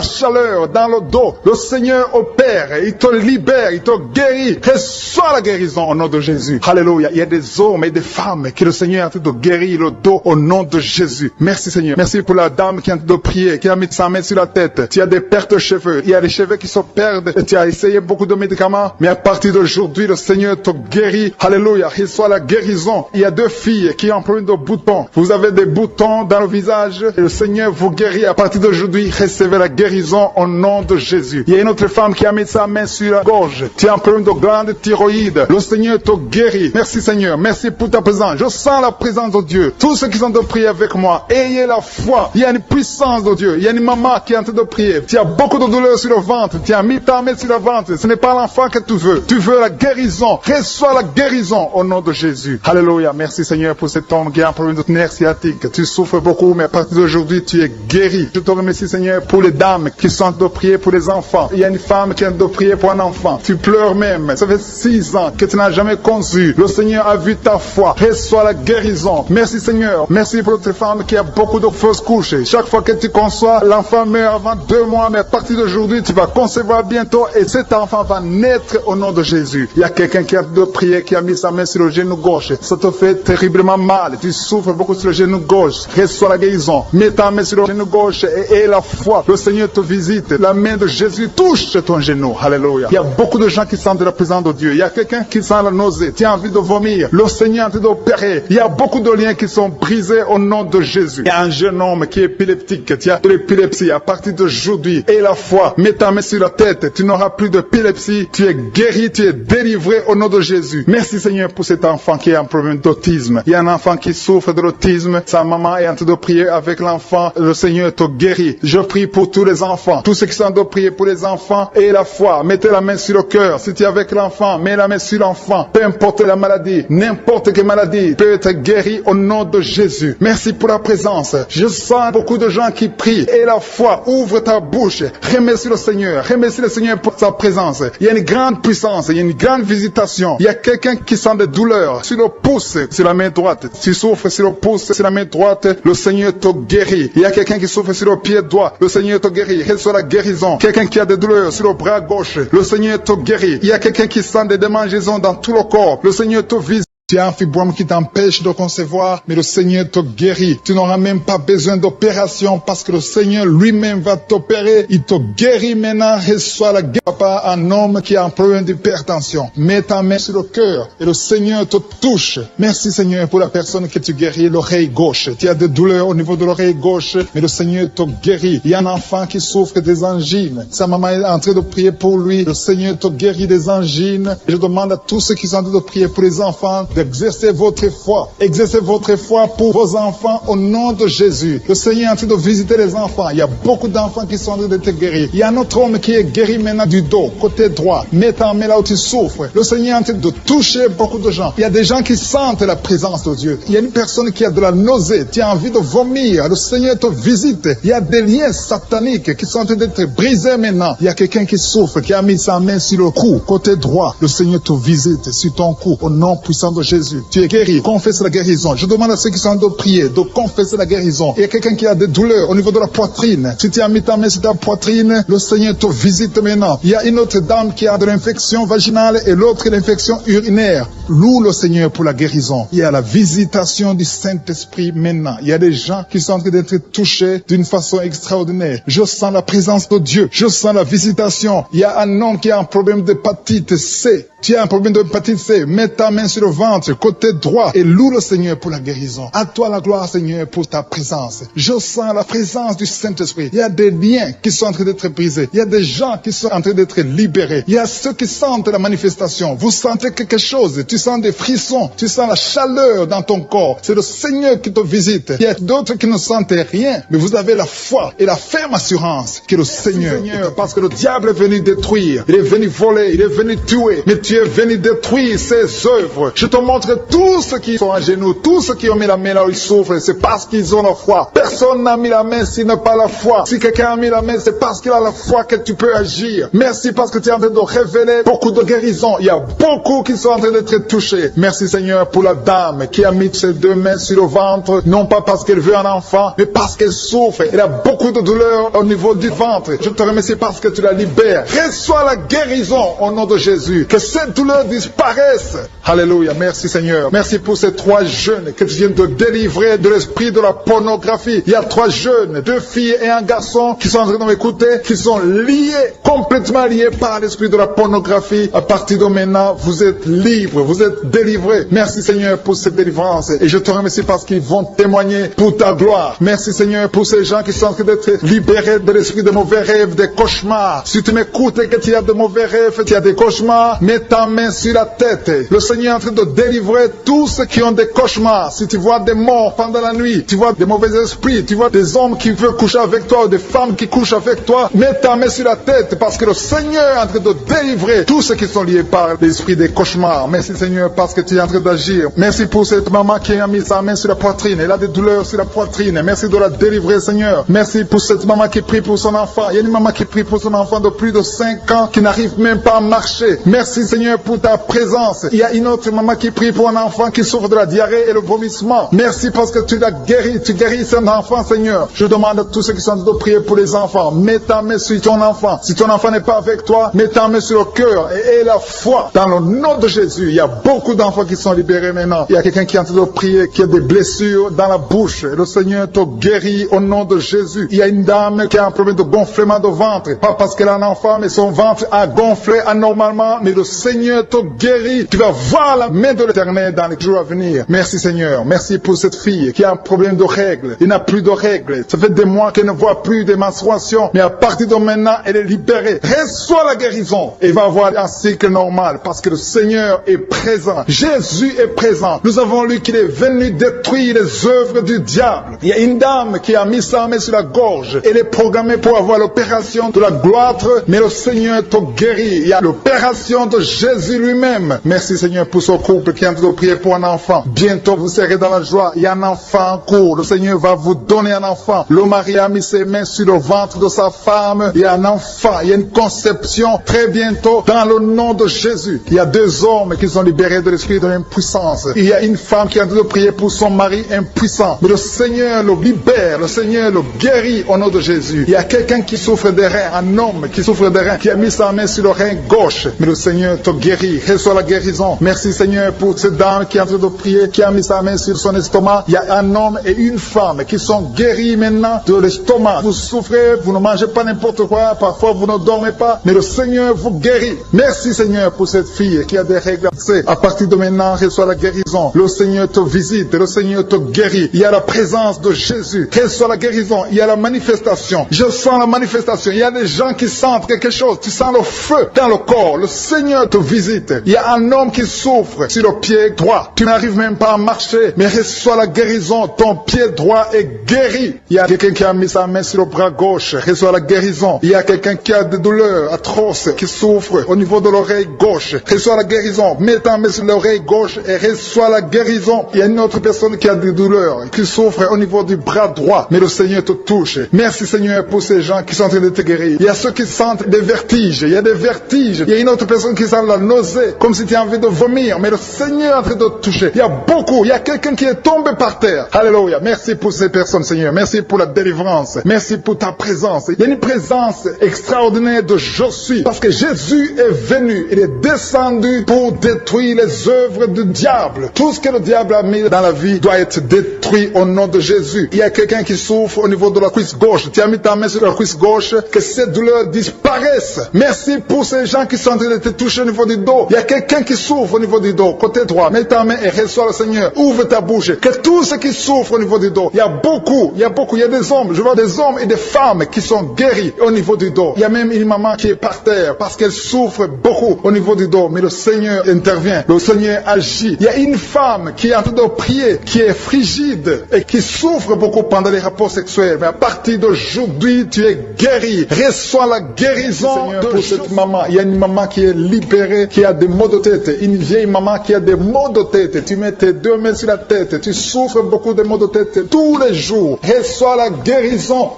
chaleur dans le dos. Le Seigneur opère, il te libère, il te guérit. Reçois la guérison au nom de Jésus. Alléluia. Il y a des hommes et des femmes que le Seigneur est en train de guérir le dos au nom de Jésus. Merci Seigneur. Merci pour la dame qui est en train de prier, qui a mis sa main sur la tête. Tu as des pertes de cheveux. Il y a des cheveux qui se perdent. Et tu as essayé beaucoup de médicaments. Mais à partir d'aujourd'hui, le Seigneur te guérit. Alléluia. Reçois la guérison. Il y a 2 filles qui ont un problème de boutons. Vous avez des boutons dans le visage. Et le Seigneur vous guérit. À partir d'aujourd'hui, recevez la guérison au nom de Jésus. Il y a une autre femme qui a mis sa main sur la gorge. Tu as un problème de glande thyroïde. Le Seigneur te guérit. Merci Seigneur. Merci pour ta présence. Je sens la présence de Dieu. Tous ceux qui sont de prier avec moi, ayez la foi. Il y a une puissance de Dieu. Il y a une maman qui est en train de prier. Tu as beaucoup de douleur sur le ventre. Tu as mis ta main sur le ventre. Ce n'est pas l'enfant que tu veux. Tu veux la guérison. Reçois la guérison au nom de Jésus. Alléluia. Merci Seigneur pour cet homme qui a un problème de nerf sciatique. Tu souffres beaucoup, mais à partir d'aujourd'hui, tu es guéri. Je te remercie Seigneur pour les dames qui sont de prier pour les enfants. Il y a une femme qui est de prier pour un enfant. Tu pleures même. Ça fait 6 ans que tu n'as jamais conçu. Le Seigneur a vu ta foi. Reçois la guérison. Merci Seigneur. Merci pour cette femme qui a beaucoup de fausses couches. Chaque fois que tu conçois, l'enfant meurt avant 2 mois, mais à partir d'aujourd'hui, tu vas concevoir bientôt et cet enfant va naître au nom de Jésus. Il y a quelqu'un qui a de prier, qui a mis sa main sur le genou gauche. Ça te fait terriblement mal. Tu souffres beaucoup sur le genou gauche. Reçois la guérison. Mets ta main sur le genou gauche et la foi. Le Seigneur te visite. La main de Jésus touche ton genou. Alléluia. Il y a beaucoup de gens qui sentent la présence de Dieu. Il y a quelqu'un qui sent la nausée. Tu as envie de vomir. Le Seigneur est en train d'opérer. Il y a beaucoup de liens qui sont brisés au nom de Jésus. Il y a un jeune homme qui est épileptique. Tu as de l'épilepsie à partir d'aujourd'hui. Et la foi. Mets ta main sur la tête. Tu n'auras plus d'épilepsie. Tu es guéri. Tu es délivré au nom de Jésus. Merci Seigneur pour cet enfant qui a un problème d'autisme. Il y a un enfant qui souffre de l'autisme. Sa maman est en train de prier avec l'enfant. Le Seigneur te guérit. Je prie pour tous les enfants. Tous ceux qui sont en train de prier pour les enfants et la foi. Mettez la main sur le cœur. Si tu es avec l'enfant, mets la main sur l'enfant. Peu importe la maladie, n'importe quelle maladie peut être guérie au nom de Jésus. Merci pour la présence. Je sens beaucoup de gens qui prient. Et la foi, ouvre ta bouche. Remercie le Seigneur. Remercie le Seigneur pour sa présence. Il y a une grande puissance. Il y a une grande visitation. Il y a quelqu'un qui sent des douleurs sur le pouce, sur la main droite. Tu souffres sur le pouce, sur la main droite. Le Seigneur te guérit. Il y a quelqu'un qui souffre sur le pied droit. Le Seigneur te guérit. Reçois la guérison. Quelqu'un qui a des douleurs sur le bras gauche. Le Seigneur te guérit. Il y a quelqu'un qui sent des démangeaisons dans tout le corps. Le Seigneur te visite. Tu as un fibrome qui t'empêche de concevoir, mais le Seigneur te guérit. Tu n'auras même pas besoin d'opération parce que le Seigneur lui-même va t'opérer. Il te guérit maintenant. Reçois la guérison. Papa, un homme qui a un problème d'hypertension. Mets ta main sur le cœur et le Seigneur te touche. Merci Seigneur pour la personne que tu guéris, l'oreille gauche. Tu as des douleurs au niveau de l'oreille gauche, mais le Seigneur te guérit. Il y a un enfant qui souffre des angines. Sa maman est en train de prier pour lui. Le Seigneur te guérit des angines. Et je demande à tous ceux qui sont en train de prier pour les enfants d'exercer votre foi. Exercez votre foi pour vos enfants au nom de Jésus. Le Seigneur est en train de visiter les enfants. Il y a beaucoup d'enfants qui sont en train d'être guéris. Il y a un autre homme qui est guéri maintenant du dos, côté droit. Mets ta main là où tu souffres. Le Seigneur est en train de toucher beaucoup de gens. Il y a des gens qui sentent la présence de Dieu. Il y a une personne qui a de la nausée. Tu as envie de vomir. Le Seigneur te visite. Il y a des liens sataniques qui sont en train d'être brisés maintenant. Il y a quelqu'un qui souffre, qui a mis sa main sur le cou, côté droit. Le Seigneur te visite sur ton cou au nom puissant de Jésus. Tu es guéri. Confesse la guérison. Je demande à ceux qui sont en train de prier de confesser la guérison. Il y a quelqu'un qui a des douleurs au niveau de la poitrine. Si tu as mis ta main sur ta poitrine, le Seigneur te visite maintenant. Il y a une autre dame qui a de l'infection vaginale et l'autre l'infection urinaire. Loue le Seigneur pour la guérison. Il y a la visitation du Saint-Esprit maintenant. Il y a des gens qui sont en train d'être touchés d'une façon extraordinaire. Je sens la présence de Dieu. Je sens la visitation. Il y a un homme qui a un problème d'hépatite C. Tu as un problème d'hépatite C. Mets ta main sur le ventre. ventre, côté droit, et loue le Seigneur pour la guérison. À toi la gloire, Seigneur, pour ta présence. Je sens la présence du Saint-Esprit. Il y a des liens qui sont en train d'être brisés. Il y a des gens qui sont en train d'être libérés. Il y a ceux qui sentent la manifestation. Vous sentez quelque chose. Tu sens des frissons. Tu sens la chaleur dans ton corps. C'est le Seigneur qui te visite. Il y a d'autres qui ne sentent rien, mais vous avez la foi et la ferme assurance que le Seigneur, parce que le diable est venu détruire, il est venu voler, il est venu tuer, mais tu es venu détruire ses œuvres. Je te montre tous ceux qui sont à genoux, tous ceux qui ont mis la main là où ils souffrent, c'est parce qu'ils ont la foi. Personne n'a mis la main s'il n'a pas la foi. Si quelqu'un a mis la main, c'est parce qu'il a la foi que tu peux agir. Merci parce que tu es en train de révéler beaucoup de guérisons. Il y a beaucoup qui sont en train d'être touchés. Merci Seigneur pour la dame qui a mis ses deux mains sur le ventre, non pas parce qu'elle veut un enfant, mais parce qu'elle souffre. Elle a beaucoup de douleur au niveau du ventre. Je te remercie parce que tu la libères. Reçois la guérison au nom de Jésus. Que cette douleur disparaisse. Alléluia. Merci Seigneur. Merci pour ces 3 jeunes que tu viens de délivrer de l'esprit de la pornographie. Il y a 3 jeunes, 2 filles et un garçon qui sont en train de m'écouter, qui sont liés, complètement liés par l'esprit de la pornographie. À partir de maintenant, vous êtes libres, vous êtes délivrés. Merci Seigneur pour cette délivrance. Et je te remercie parce qu'ils vont témoigner pour ta gloire. Merci Seigneur pour ces gens qui sont en train d'être libérés de l'esprit de mauvais rêves, des cauchemars. Si tu m'écoutes et que tu as de mauvais rêves, tu as des cauchemars, mets ta main sur la tête. Le Seigneur est en train de délivrer tous ceux qui ont des cauchemars. Si tu vois des morts pendant la nuit, tu vois des mauvais esprits, tu vois des hommes qui veulent coucher avec toi ou des femmes qui couchent avec toi, mets ta main sur la tête parce que le Seigneur est en train de délivrer tous ceux qui sont liés par l'esprit des cauchemars. Merci Seigneur parce que tu es en train d'agir. Merci pour cette maman qui a mis sa main sur la poitrine. Elle a des douleurs sur la poitrine. Merci de la délivrer Seigneur. Merci pour cette maman qui prie pour son enfant. Il y a une maman qui prie pour son enfant de plus de 5 ans qui n'arrive même pas à marcher. Merci Seigneur pour ta présence. Il y a une autre maman qui prie pour un enfant qui souffre de la diarrhée et le vomissement. Merci parce que tu l'as guéri. Tu guéris cet enfant Seigneur. Je demande à tous ceux qui sont en train de prier pour les enfants. Mets ta main sur ton enfant. Si ton enfant n'est pas avec toi, mets ta main sur le cœur et aie la foi. Dans le nom de Jésus, il y a beaucoup d'enfants qui sont libérés maintenant. Il y a quelqu'un qui est en train de prier, qui a des blessures dans la bouche. Le Seigneur te guérit au nom de Jésus. Il y a une dame qui a un problème de gonflement de ventre. Pas parce qu'elle a un enfant, mais son ventre a gonflé anormalement. Mais le Seigneur te guérit. Tu vas voir la main de l'Éternel dans les jours à venir. Merci Seigneur. Merci pour cette fille qui a un problème de règles. Il n'a plus de règles. Ça fait des mois qu'elle ne voit plus de menstruation. Mais à partir de maintenant, elle est libérée. Reçois la guérison. Et va avoir un cycle normal parce que le Seigneur est présent. Jésus est présent. Nous avons lu qu'il est venu détruire les œuvres du diable. Il y a une dame qui a mis sa main sur la gorge. Elle est programmée pour avoir l'opération de la gloire, mais le Seigneur te guérit. Il y a l'opération de Jésus lui-même. Merci Seigneur pour ce couple qui est en train de prier pour un enfant. Bientôt vous serez dans la joie. Il y a un enfant en cours. Le Seigneur va vous donner un enfant. Le mari a mis ses mains sur le ventre de sa femme. Il y a un enfant. Il y a une conception très bientôt dans le nom de Jésus. Il y a 2 hommes qui sont libérés de l'esprit de l'impuissance. Il y a une femme qui est en train de prier pour son mari impuissant. Mais le Seigneur le libère. Le Seigneur le guérit au nom de Jésus. Il y a quelqu'un qui souffre des reins. Un homme qui souffre des reins. Qui a mis sa main sur le rein gauche. Mais le Seigneur te guérit. Reçois la guérison. Merci Seigneur pour cette dame qui est en train de prier. Qui a mis sa main sur son estomac. Il y a un homme et une femme qui sont guéris maintenant de l'estomac. Vous souffrez. Vous ne mangez pas n'importe quoi. Parfois vous ne dormez pas. Mais le Seigneur vous guérit. Merci Seigneur pour cette fille qui a des règles. À partir de maintenant, reçois la guérison. Le Seigneur te visite. Le Seigneur te guérit. Il y a la présence de Jésus. Reçois la guérison. Il y a la manifestation. Je sens la manifestation. Il y a des gens qui sentent quelque chose. Tu sens le feu dans le corps. Le Seigneur te visite. Il y a un homme qui souffre sur le pied droit. Tu n'arrives même pas à marcher. Mais reçois la guérison. Ton pied droit est guéri. Il y a quelqu'un qui a mis sa main sur le bras gauche. Reçois la guérison. Il y a quelqu'un qui a des douleurs atroces, qui souffre au niveau de l'oreille gauche. Reçois la guérison. Mets ta main sur l'oreille gauche et reçois la guérison. Il y a une autre personne qui a des douleurs, qui souffre au niveau du bras droit. Mais le Seigneur te touche. Merci Seigneur pour ces gens qui sont en train de te guérir. Il y a ceux qui sentent des vertiges. Il y a des vertiges. Il y a une autre personne qui sent la nausée, comme si tu as envie de vomir. Mais le Seigneur est en train de te toucher. Il y a beaucoup. Il y a quelqu'un qui est tombé par terre. Alléluia. Merci pour ces personnes Seigneur. Merci pour la délivrance. Merci pour ta présence. Il y a une présence extraordinaire de je suis. Parce que Jésus est venu. Il est descendu pour détruire les œuvres du diable. Tout ce que le diable a mis dans la vie doit être détruit au nom de Jésus. Il y a quelqu'un qui souffre au niveau de la cuisse gauche. Tu as mis ta main sur la cuisse gauche. Que cette douleur disparaisse. Merci pour ces gens qui sont en train de te toucher au niveau du dos. Il y a quelqu'un qui souffre au niveau du dos. côté droit. Mets ta main et reçois le Seigneur. Ouvre ta bouche. Que tous ceux qui souffrent au niveau du dos, il y a beaucoup, il y a des hommes, je vois des hommes et des femmes qui sont guéris au niveau du dos. Il y a même une maman qui est par terre parce qu'elle souffre beaucoup au niveau du dos, mais le Seigneur intervient, le Seigneur agit. Il y a une femme qui est en train de prier, qui est frigide et qui souffre beaucoup pendant les rapports sexuels, mais à partir d'aujourd'hui, tu es guéri. Reçois la guérison pour cette maman. Il y a une maman qui est libérée, qui a des maux de tête, une vieille maman qui a des maux de tête. Tu mets tes deux mains sur la tête, tu souffres beaucoup de maux de tête tous les jours. Reçois la guérison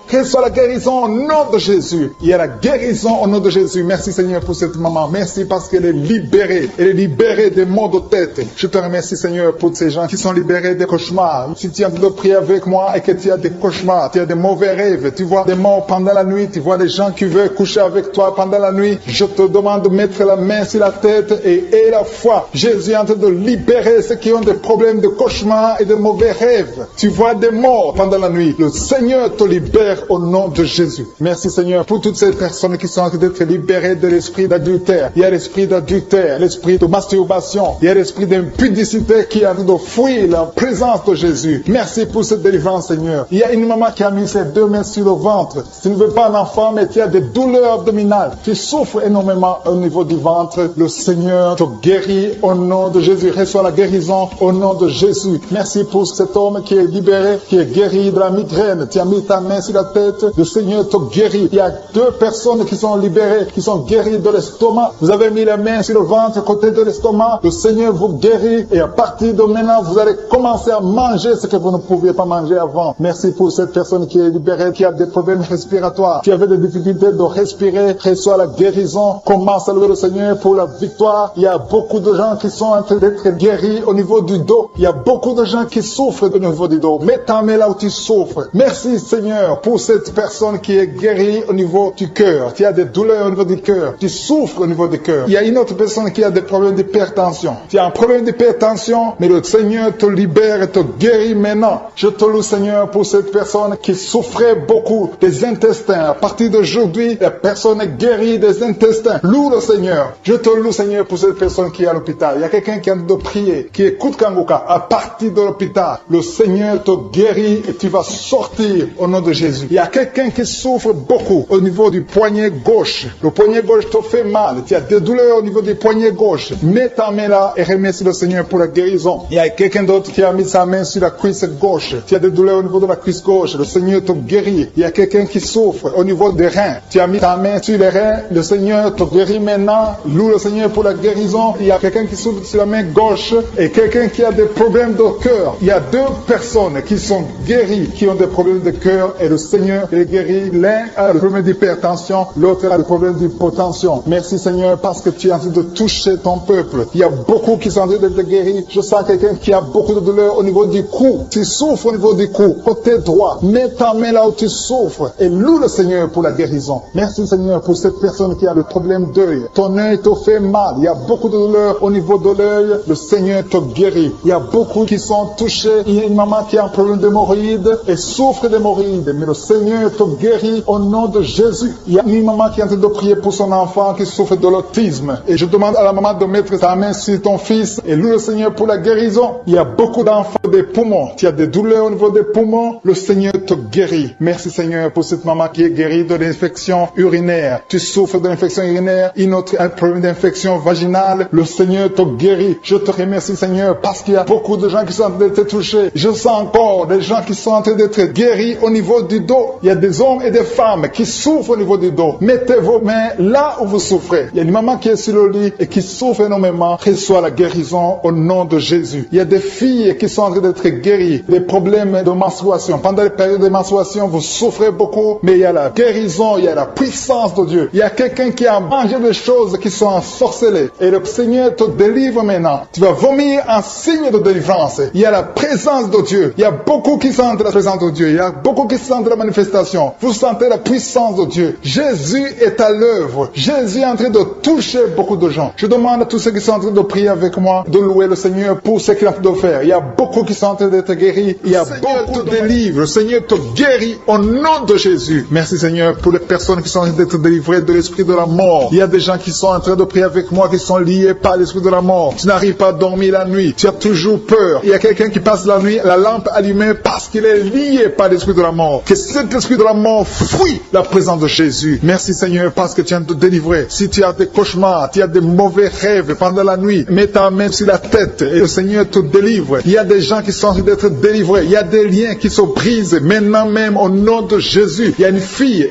au nom de Jésus. Il y a la guérison au nom de Jésus. Merci Seigneur pour cette maman. Merci parce qu'elle est libérée. Elle est libérée des maux de tête. Je te remercie Seigneur pour ces gens qui sont libérés des cauchemars. Si tu es en train de prier avec moi et que tu as des cauchemars, tu as des mauvais rêves, tu vois des morts pendant la nuit, tu vois des gens qui veulent coucher avec toi pendant la nuit, je te demande de mettre la main sur la tête et la foi. Jésus est en train de libérer ceux qui ont des problèmes de cauchemars et de mauvais rêves. Tu vois des morts pendant la nuit. Le Seigneur te libère au nom de Jésus. Merci Seigneur pour toutes ces personnes qui sont en train d'être libérées de l'esprit d'adultère. Il y a l'esprit d'adultère, l'esprit de masturbation, il y a l'esprit d'impudicité qui est en train de fuir la présence de Jésus. Merci pour cette délivrance Seigneur. Il y a une maman qui a mis ses deux mains sur le ventre. Tu ne veux pas un enfant mais tu as des douleurs abdominales. Tu souffres énormément au niveau du ventre. Le Seigneur te guérit au nom de Jésus. Reçois la guérison au nom de Jésus. Merci pour cet homme qui est libéré, qui est guéri de la migraine. Tu as mis ta main sur la tête. Le Seigneur te guérit. Il y a deux personnes qui sont libérées, qui sont guéries de l'estomac. Vous avez mis la main sur le ventre, à côté de l'estomac. Le Seigneur vous guérit. Et à partir de maintenant, vous allez commencer à manger ce que vous ne pouviez pas manger avant. Merci pour cette personne qui est libérée, qui a des problèmes respiratoires, qui avait des difficultés de respirer. Reçois la guérison. Commence à louer le Seigneur pour la victoire. Il y a beaucoup de gens qui sont en train d'être guéris au niveau du dos. Il y a beaucoup de gens qui souffrent au niveau du dos. Mets ta main là où tu souffres. Merci Seigneur pour cette personne qui est guérie au niveau du cœur. Tu as des douleurs au niveau du cœur. Tu souffres au niveau du cœur. Il y a une autre personne qui a des problèmes d'hypertension. Tu as un problème d'hypertension, mais le Seigneur te libère et te guérit maintenant. Je te loue Seigneur pour cette personne qui souffrait beaucoup des intestins. À partir d'aujourd'hui, la personne est guérie des intestins. Loue le Seigneur. Je te loue Seigneur pour cette personne qui est à l'hôpital. Il y a quelqu'un qui est en train de prier, qui écoute Kanguka. À partir de l'hôpital, le Seigneur te guérit et tu vas sortir au nom de Jésus. Il y a quelqu'un qui souffre beaucoup au niveau du poignet gauche. Le poignet gauche te fait mal. Tu as des douleurs au niveau du poignet gauche. Mets ta main là et remercie le Seigneur pour la guérison. Il y a quelqu'un d'autre qui a mis sa main sur la cuisse gauche. Tu as des douleurs au niveau de la cuisse gauche. Le Seigneur te guérit. Il y a quelqu'un qui souffre au niveau des reins. Tu as mis ta main sur les reins. Le Seigneur te guérit maintenant. Loue le Seigneur pour la guérison. Il y a quelqu'un qui souffre sur la main gauche et quelqu'un qui a des problèmes de cœur. Il y a deux personnes qui sont guéries, qui ont des problèmes de cœur et le Seigneur les guérit. L'un a le problème d'hypertension, l'autre a le problème d'hypotension. Merci Seigneur parce que tu es en train de toucher ton peuple. Il y a beaucoup qui sont en train d'être guéris. Je sens quelqu'un qui a beaucoup de douleur au niveau du cou. Tu souffres au niveau du cou, côté droit. Mets ta main là où tu souffres et loue le Seigneur pour la guérison. Merci Seigneur pour cette personne qui a le problème d'œil. Ton œil te fait mal. Il y a beaucoup de douleur au niveau de l'œil. Le Seigneur te guérit. Il y a beaucoup qui sont touchés. Il y a une maman qui a un problème d'hémorroïdes et souffre d'hémorroïdes. Mais le Seigneur te guérit au nom de Jésus. Il y a une maman qui est en train de prier pour son enfant qui souffre de l'autisme. Et je demande à la maman de mettre sa main sur ton fils et loue le Seigneur pour la guérison. Il y a beaucoup d'enfants des poumons. Tu as des douleurs au niveau des poumons. Le Seigneur te guérit. Merci Seigneur pour cette maman qui est guérie de l'infection urinaire. Tu souffres de l'infection urinaire. Une autre a un problème d'infection vaginale. Le Seigneur te guérit. Je te remercie Seigneur parce qu'il y a beaucoup de gens qui sont en train d'être touchés. Je sens encore des gens qui sont en train d'être guéris au niveau du dos. Il y a des hommes et des femmes qui souffrent au niveau du dos. Mettez vos mains là où vous souffrez. Il y a une maman qui est sur le lit et qui souffre énormément. Reçois la guérison au nom de Jésus. Il y a des filles qui sont en train d'être guéries des problèmes de menstruation. Pendant les périodes de menstruation, vous souffrez beaucoup, mais il y a la guérison, il y a la puissance de Dieu. Il y a quelqu'un qui a mangé des choses qui sont ensorcelées et le Seigneur te délivre maintenant. Tu vas vomir un signe de délivrance. Il y a la présence de Dieu. Il y a beaucoup qui sentent la présence de Dieu. Il y a beaucoup qui sentent la manifestation. Vous sentez la puissance de Dieu. Jésus est à l'œuvre. Jésus est en train de toucher beaucoup de gens. Je demande à tous ceux qui sont en train de prier avec moi de louer le Seigneur pour ce qu'il a fait de faire. Il y a beaucoup qui sont en train d'être guéris. Il y a beaucoup de délivres. Le Seigneur te guérit au nom de Jésus. Merci Seigneur pour les personnes qui sont en train d'être délivrées de l'esprit de la mort. Il y a des gens qui sont en train de prier avec moi qui sont liés par l'esprit de la mort. maison. Tu n'arrives pas à dormir la nuit. Tu as toujours peur. Il y a quelqu'un qui passe la nuit, la lampe allumée parce qu'il est lié par l'esprit de la mort. Que cet esprit de la mort fuit la présence de Jésus. Merci Seigneur parce que tu viens de te délivrer. Si tu as des cauchemars, tu as des mauvais rêves pendant la nuit, mets ta main sur la tête et le Seigneur te délivre. Il y a des gens qui sont en train d'être délivrés. Il y a des liens qui se brisent maintenant même au nom de Jésus. Il y a une fille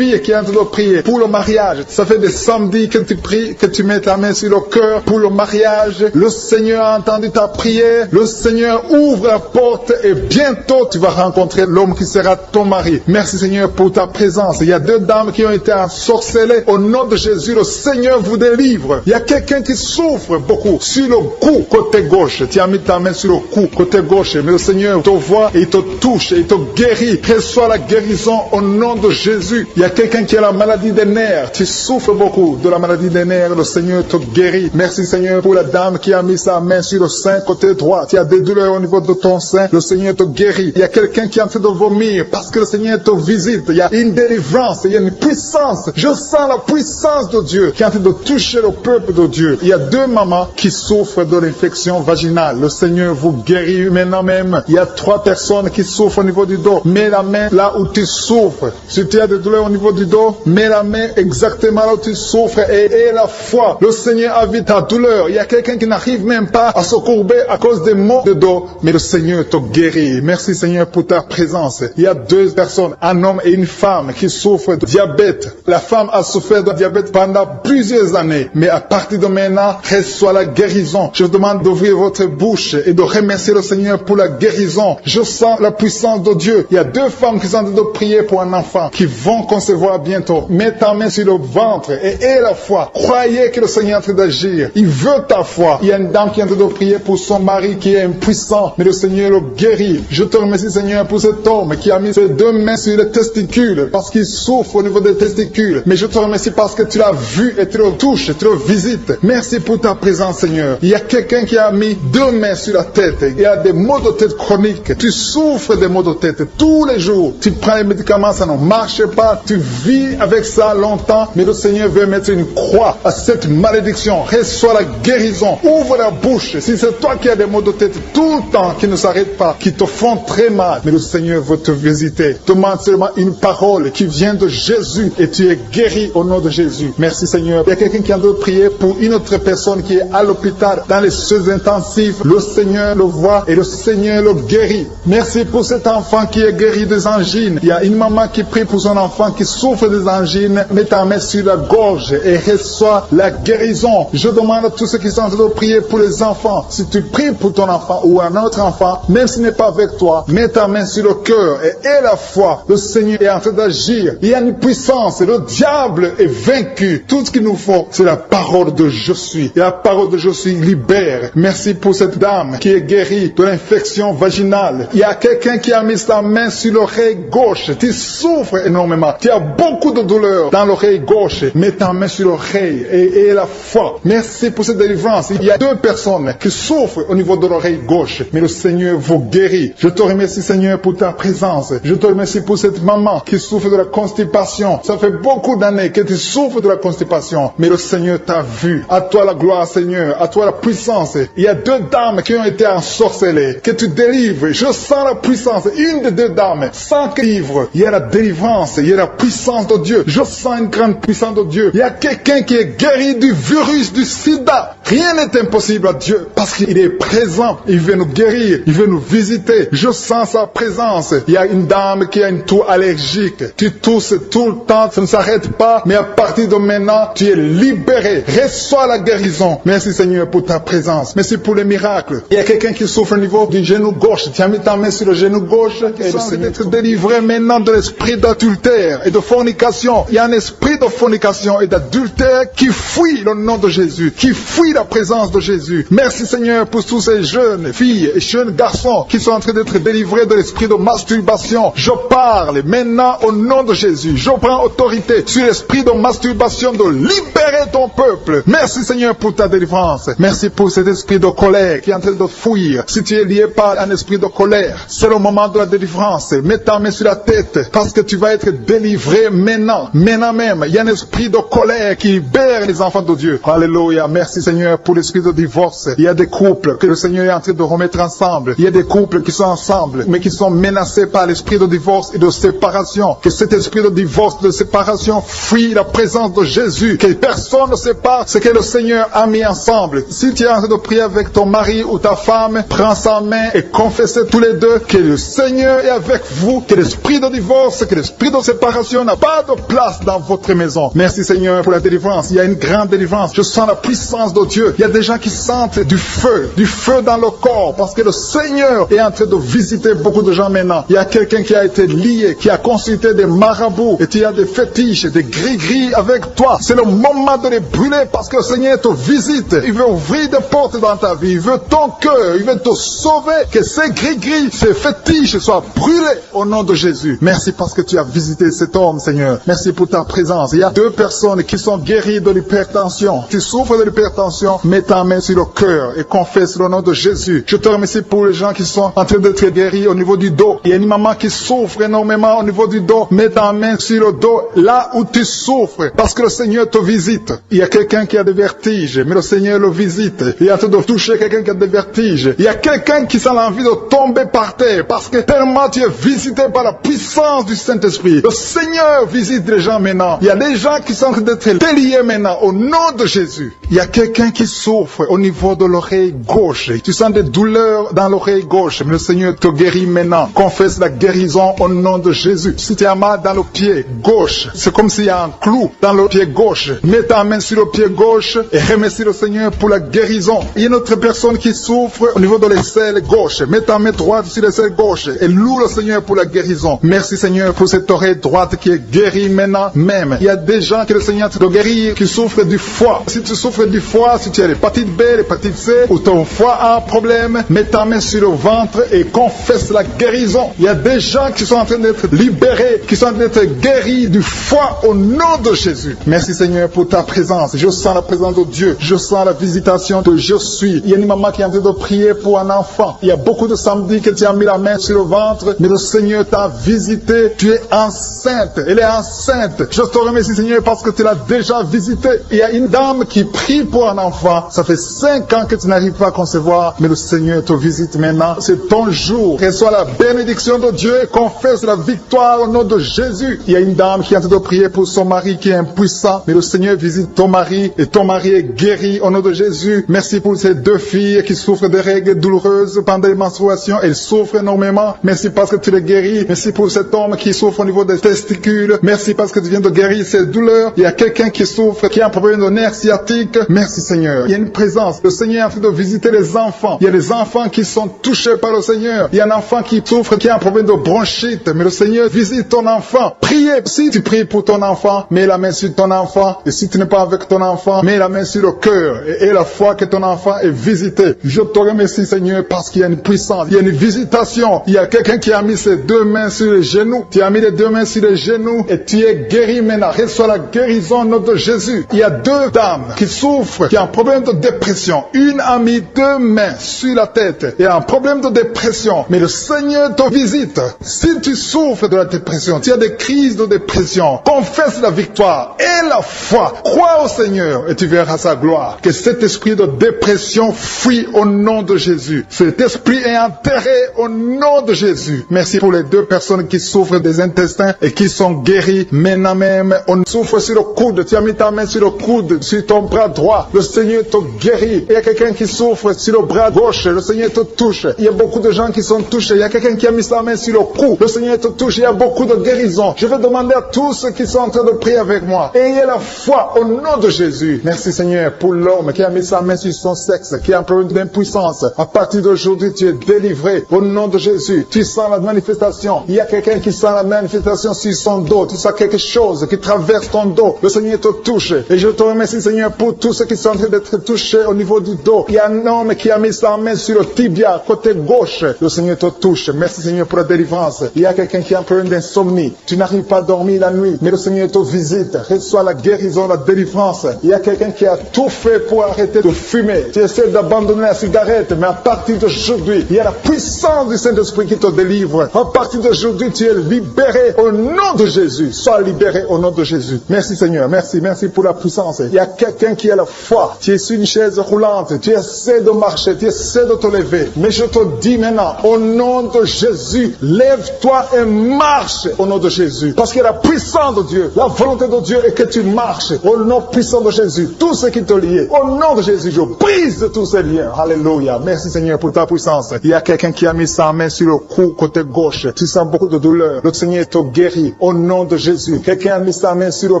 qui est en train de prier pour le mariage. Ça fait des samedis que tu pries, que tu mets ta main sur le cœur pour le mariage. Le Seigneur a entendu ta prière. Le Seigneur ouvre la porte et bientôt tu vas rencontrer l'homme qui sera ton mari. Merci Seigneur pour ta présence. Il y a deux dames qui ont été ensorcelées. Au nom de Jésus, le Seigneur vous délivre. Il y a quelqu'un qui souffre beaucoup sur le cou, côté gauche. Tu as mis ta main sur le cou, côté gauche. Mais le Seigneur te voit et il te touche et il te guérit. Reçois la guérison au nom de Jésus. Il y a quelqu'un qui a la maladie des nerfs. Tu souffres beaucoup de la maladie des nerfs. Le Seigneur te guérit. Merci Seigneur pour la dame qui a mis sa main sur le sein, côté droit. Tu as des douleurs au niveau de ton sein. Le Seigneur te guérit. Il y a quelqu'un qui est en train de vomir parce que le Seigneur te visite. Il y a une délivrance. Il y a une puissance. Je sens la puissance de Dieu qui est en train de toucher le peuple de Dieu. Il y a deux mamans qui souffrent de l'infection vaginale. Le Seigneur vous guérit maintenant même. Il y a 3 personnes qui souffrent au niveau du dos. Mets la main là où tu souffres. Si tu as des douleurs au niveau du dos, mets la main exactement là où tu souffres et aie la foi. Le Seigneur a vu ta douleur. Il y a quelqu'un qui n'arrive même pas à se courber à cause des maux de dos, mais le Seigneur te guérit. Merci Seigneur pour ta présence. Il y a 2 personnes, un homme et une femme qui souffrent de diabète. La femme a souffert de diabète pendant plusieurs années, mais à partir de maintenant, reçoit la guérison. Je vous demande d'ouvrir votre bouche et de remercier le Seigneur pour la guérison. Je sens la puissance de Dieu. Il y a 2 femmes qui sont en train de prier pour un enfant qui vont concevoir bientôt. Mets ta main sur le ventre et aie la foi. Croyez que le Seigneur est en train d'agir. Il veut ta foi. Il y a une dame qui est en train de prier pour son mari qui est impuissant, mais le Seigneur le guérit. Je te remercie Seigneur pour cet homme qui a mis ses 2 mains sur les testicules parce qu'il souffre au niveau des testicules. Mais je te remercie parce que tu l'as vu et tu le touches, tu le visites. Merci pour ta présence Seigneur. Il y a quelqu'un qui a mis 2 mains sur la tête. Il y a des maux de tête chroniques. Tu souffres des maux de tête tous les jours. Tu prends les médicaments, ça ne marche pas. Tu vis avec ça longtemps, mais le Seigneur veut mettre une croix à cette malédiction. Reçois la guérison. Ouvre la bouche. Si c'est toi qui as des maux de tête tout le temps, qui ne s'arrêtent pas, qui te font très mal, mais le Seigneur veut te visiter. Demande seulement une parole qui vient de Jésus et tu es guéri au nom de Jésus. Merci Seigneur. Il y a quelqu'un qui a de prier pour une autre personne qui est à l'hôpital dans les soins intensifs. Le Seigneur le voit et le Seigneur le guérit. Merci pour cet enfant qui est guéri des angines. Il y a une maman qui prie pour son enfant qui souffre des angines. Mets ta main sur la gorge et reçois la guérison. Je demande à tous ceux qui sont en train de prier pour les enfants. Si tu pries pour ton enfant ou un autre enfant, même s'il n'est pas avec toi, mets ta main sur le cœur et aie la foi. Le Seigneur est en train d'agir. Il y a une puissance. Le diable est vaincu. Tout ce qu'il nous faut, c'est la parole de je suis. Et la parole de je suis libère. Merci pour cette dame qui est guérie de l'infection vaginale. Il y a quelqu'un qui a mis sa main sur l'oreille gauche. Tu souffres énormément. Tu as beaucoup de douleur dans l'oreille gauche. Mets ta main sur l'oreille et aie la foi. Merci pour cette délivrance. Il y a 2 personnes qui souffrent au niveau de l'oreille gauche, mais le Seigneur vous guérit. Je te remercie Seigneur pour ta présence. Je te remercie pour cette maman qui souffre de la constipation. Ça fait beaucoup d'années que tu souffres de la constipation, mais le Seigneur t'a vu. À toi la gloire Seigneur, à toi la puissance. Il y a 2 dames qui ont été ensorcelées, que tu délivres. Je sens la puissance. Une des 2 dames, sans que livre, il y a la délivrance, il y a la puissance de Dieu. Je sens une grande puissance de Dieu. Il y a quelqu'un qui est guéri du virus du sida. Rien n'est impossible à Dieu parce qu'il est présent. Il veut nous guérir, il veut nous visiter. Je sens sa présence. Il y a une dame qui a une toux allergique. Tu tousses tout le temps, ça ne s'arrête pas, mais à partir de maintenant, tu es libéré. Reçois la guérison. Merci Seigneur pour ta présence. Merci pour les miracles. Il y a quelqu'un qui souffre au niveau du genou gauche. Tu as mis ta main sur le genou gauche et le Seigneur être délivré maintenant de l'esprit d'adultère et de fornication. Il y a un esprit de fornication et d'adultère qui fuit le nom de Jésus, qui fuit la présence de Jésus. Merci Seigneur pour tous ces jeunes filles et jeunes garçons qui sont en train d'être délivrés de l'esprit de masturbation. Je parle maintenant au nom de Jésus. Je prends autorité sur l'esprit de masturbation de libérer ton peuple. Merci Seigneur pour ta délivrance. Merci pour cet esprit de colère qui est en train de fuir. Si tu es lié par un esprit de colère, c'est le moment de la délivrance. Mets ta main sur la tête parce que tu vas être délivré maintenant. Maintenant même, il y a un esprit de colère qui libère les enfants de Dieu. Alléluia. Merci Seigneur Seigneur, pour l'esprit de divorce. Il y a des couples que le Seigneur est en train de remettre ensemble. Il y a des couples qui sont ensemble, mais qui sont menacés par l'esprit de divorce et de séparation. Que cet esprit de divorce, de séparation, fuit la présence de Jésus. Que personne ne sépare ce que le Seigneur a mis ensemble. Si tu es en train de prier avec ton mari ou ta femme, prends sa main et confessez tous les deux que le Seigneur est avec vous, que l'esprit de divorce, que l'esprit de séparation n'a pas de place dans votre maison. Merci Seigneur pour la délivrance. Il y a une grande délivrance. Je sens la puissance de Dieu. Il y a des gens qui sentent du feu dans le corps, parce que le Seigneur est en train de visiter beaucoup de gens maintenant. Il y a quelqu'un qui a été lié, qui a consulté des marabouts, et tu as des fétiches, des gris-gris avec toi. C'est le moment de les brûler, parce que le Seigneur te visite. Il veut ouvrir des portes dans ta vie. Il veut ton cœur. Il veut te sauver. Que ces gris-gris, ces fétiches soient brûlés au nom de Jésus. Merci parce que tu as visité cet homme, Seigneur. Merci pour ta présence. Il y a 2 personnes qui sont guéries de l'hypertension. Tu souffres de l'hypertension, mets ta main sur le cœur et confesse le nom de Jésus. Je te remercie pour les gens qui sont en train d'être guéris au niveau du dos. Il y a une maman qui souffre énormément au niveau du dos. Mets ta main sur le dos, là où tu souffres, parce que le Seigneur te visite. Il y a quelqu'un qui a des vertiges, mais le Seigneur le visite. Il est en train de toucher quelqu'un qui a des vertiges. Il y a quelqu'un qui sent l'envie de tomber par terre, parce que tellement tu es visité par la puissance du Saint-Esprit. Le Seigneur visite les gens maintenant. Il y a des gens qui sont en train d'être déliés maintenant, au nom de Jésus. Il y a quelqu'un qui souffre au niveau de l'oreille gauche. Tu sens des douleurs dans l'oreille gauche, mais le Seigneur te guérit maintenant. Confesse la guérison au nom de Jésus. Si tu as mal dans le pied gauche, c'est comme s'il y a un clou dans le pied gauche. Mets ta main sur le pied gauche et remercie le Seigneur pour la guérison. Il y a une autre personne qui souffre au niveau de l'aisselle gauche. Mets ta main droite sur l'aisselle gauche et loue le Seigneur pour la guérison. Merci Seigneur pour cette oreille droite qui est guérie maintenant même. Il y a des gens que le Seigneur te guérit qui souffrent du foie. Si tu souffres du foie, si tu as l'hépatite B, l'hépatite C, ou ton foie a un problème, mets ta main sur le ventre et confesse la guérison. Il y a des gens qui sont en train d'être libérés, qui sont en train d'être guéris du foie au nom de Jésus. Merci Seigneur pour ta présence. Je sens la présence de Dieu. Je sens la visitation de je suis. Il y a une maman qui est en train de prier pour un enfant. Il y a beaucoup de samedis que tu as mis la main sur le ventre, mais le Seigneur t'a visité. Tu es enceinte. Elle est enceinte. Je te remercie Seigneur parce que tu l'as déjà visité. Il y a une dame qui prie pour un enfant. Ça fait 5 ans que tu n'arrives pas à concevoir, mais le Seigneur te visite maintenant. C'est ton jour. Reçois la bénédiction de Dieu et confesse la victoire au nom de Jésus. Il y a une dame qui est en train de prier pour son mari qui est impuissant, mais le Seigneur visite ton mari et ton mari est guéri au nom de Jésus. Merci pour ces 2 filles qui souffrent de règles douloureuses pendant les menstruations. Elles souffrent énormément. Merci parce que tu les guéris. Merci pour cet homme qui souffre au niveau des testicules. Merci parce que tu viens de guérir ces douleurs. Il y a quelqu'un qui souffre, qui a un problème de nerf sciatique. Merci Seigneur. Il y a une présence. Le Seigneur est en train de visiter les enfants. Il y a des enfants qui sont touchés par le Seigneur. Il y a un enfant qui souffre, qui a un problème de bronchite. Mais le Seigneur visite ton enfant. Priez. Si tu pries pour ton enfant, mets la main sur ton enfant. Et si tu n'es pas avec ton enfant, mets la main sur le cœur. Et la foi que ton enfant est visité. Je te remercie Seigneur parce qu'il y a une puissance. Il y a une visitation. Il y a quelqu'un qui a mis ses 2 mains sur les genoux. Tu as mis les 2 mains sur les genoux et tu es guéri maintenant. Reçois la guérison au nom de Jésus. Il y a 2 dames qui souffrent, qui ont un problème de dépression. Une a mis 2 mains sur la tête et a un problème de dépression. Mais le Seigneur te visite. Si tu souffres de la dépression, tu as des crises de dépression, confesse la victoire et la foi. Crois au Seigneur et tu verras sa gloire. Que cet esprit de dépression fuit au nom de Jésus. Cet esprit est enterré au nom de Jésus. Merci pour les 2 personnes qui souffrent des intestins et qui sont guéries maintenant même. On souffre sur le coude. Tu as mis ta main sur le coude, sur ton bras droit. Le Seigneur te guérit. Il y a quelqu'un qui souffre sur le bras gauche. Le Seigneur te touche. Il y a beaucoup de gens qui sont touchés. Il y a quelqu'un qui a mis sa main sur le cou. Le Seigneur te touche. Il y a beaucoup de guérisons. Je vais demander à tous ceux qui sont en train de prier avec moi. Ayez la foi au nom de Jésus. Merci Seigneur pour l'homme qui a mis sa main sur son sexe, qui a un problème d'impuissance. À partir d'aujourd'hui, tu es délivré au nom de Jésus. Tu sens la manifestation. Il y a quelqu'un qui sent la manifestation sur son dos. Tu sens quelque chose qui traverse ton dos. Le Seigneur te touche. Et je te remercie Seigneur pour tous ceux qui sont en train d'être touchés au niveau du dos. Il y a un homme qui a mis sa main sur le tibia, côté gauche. Le Seigneur te touche. Merci Seigneur pour la délivrance. Il y a quelqu'un qui a un problème d'insomnie. Tu n'arrives pas à dormir la nuit, mais le Seigneur te visite. Reçois la guérison, la délivrance. Il y a quelqu'un qui a tout fait pour arrêter de fumer. Tu essaies d'abandonner la cigarette, mais à partir d'aujourd'hui, il y a la puissance du Saint-Esprit qui te délivre. À partir d'aujourd'hui, tu es libéré au nom de Jésus. Sois libéré au nom de Jésus. Merci Seigneur. Merci pour la puissance. Il y a quelqu'un qui a la foi. Tu es sur une chaise roulante, tu essaies de marcher, tu essaies de te lever. Mais je te dis maintenant, au nom de Jésus, lève-toi et marche au nom de Jésus. Parce que la puissance de Dieu, la volonté de Dieu est que tu marches au nom puissant de Jésus. Tout ce qui te lie, au nom de Jésus, je brise tous ces liens. Alléluia. Merci Seigneur pour ta puissance. Il y a quelqu'un qui a mis sa main sur le cou côté gauche. Tu sens beaucoup de douleur. Le Seigneur te guérit au nom de Jésus. Quelqu'un a mis sa main sur le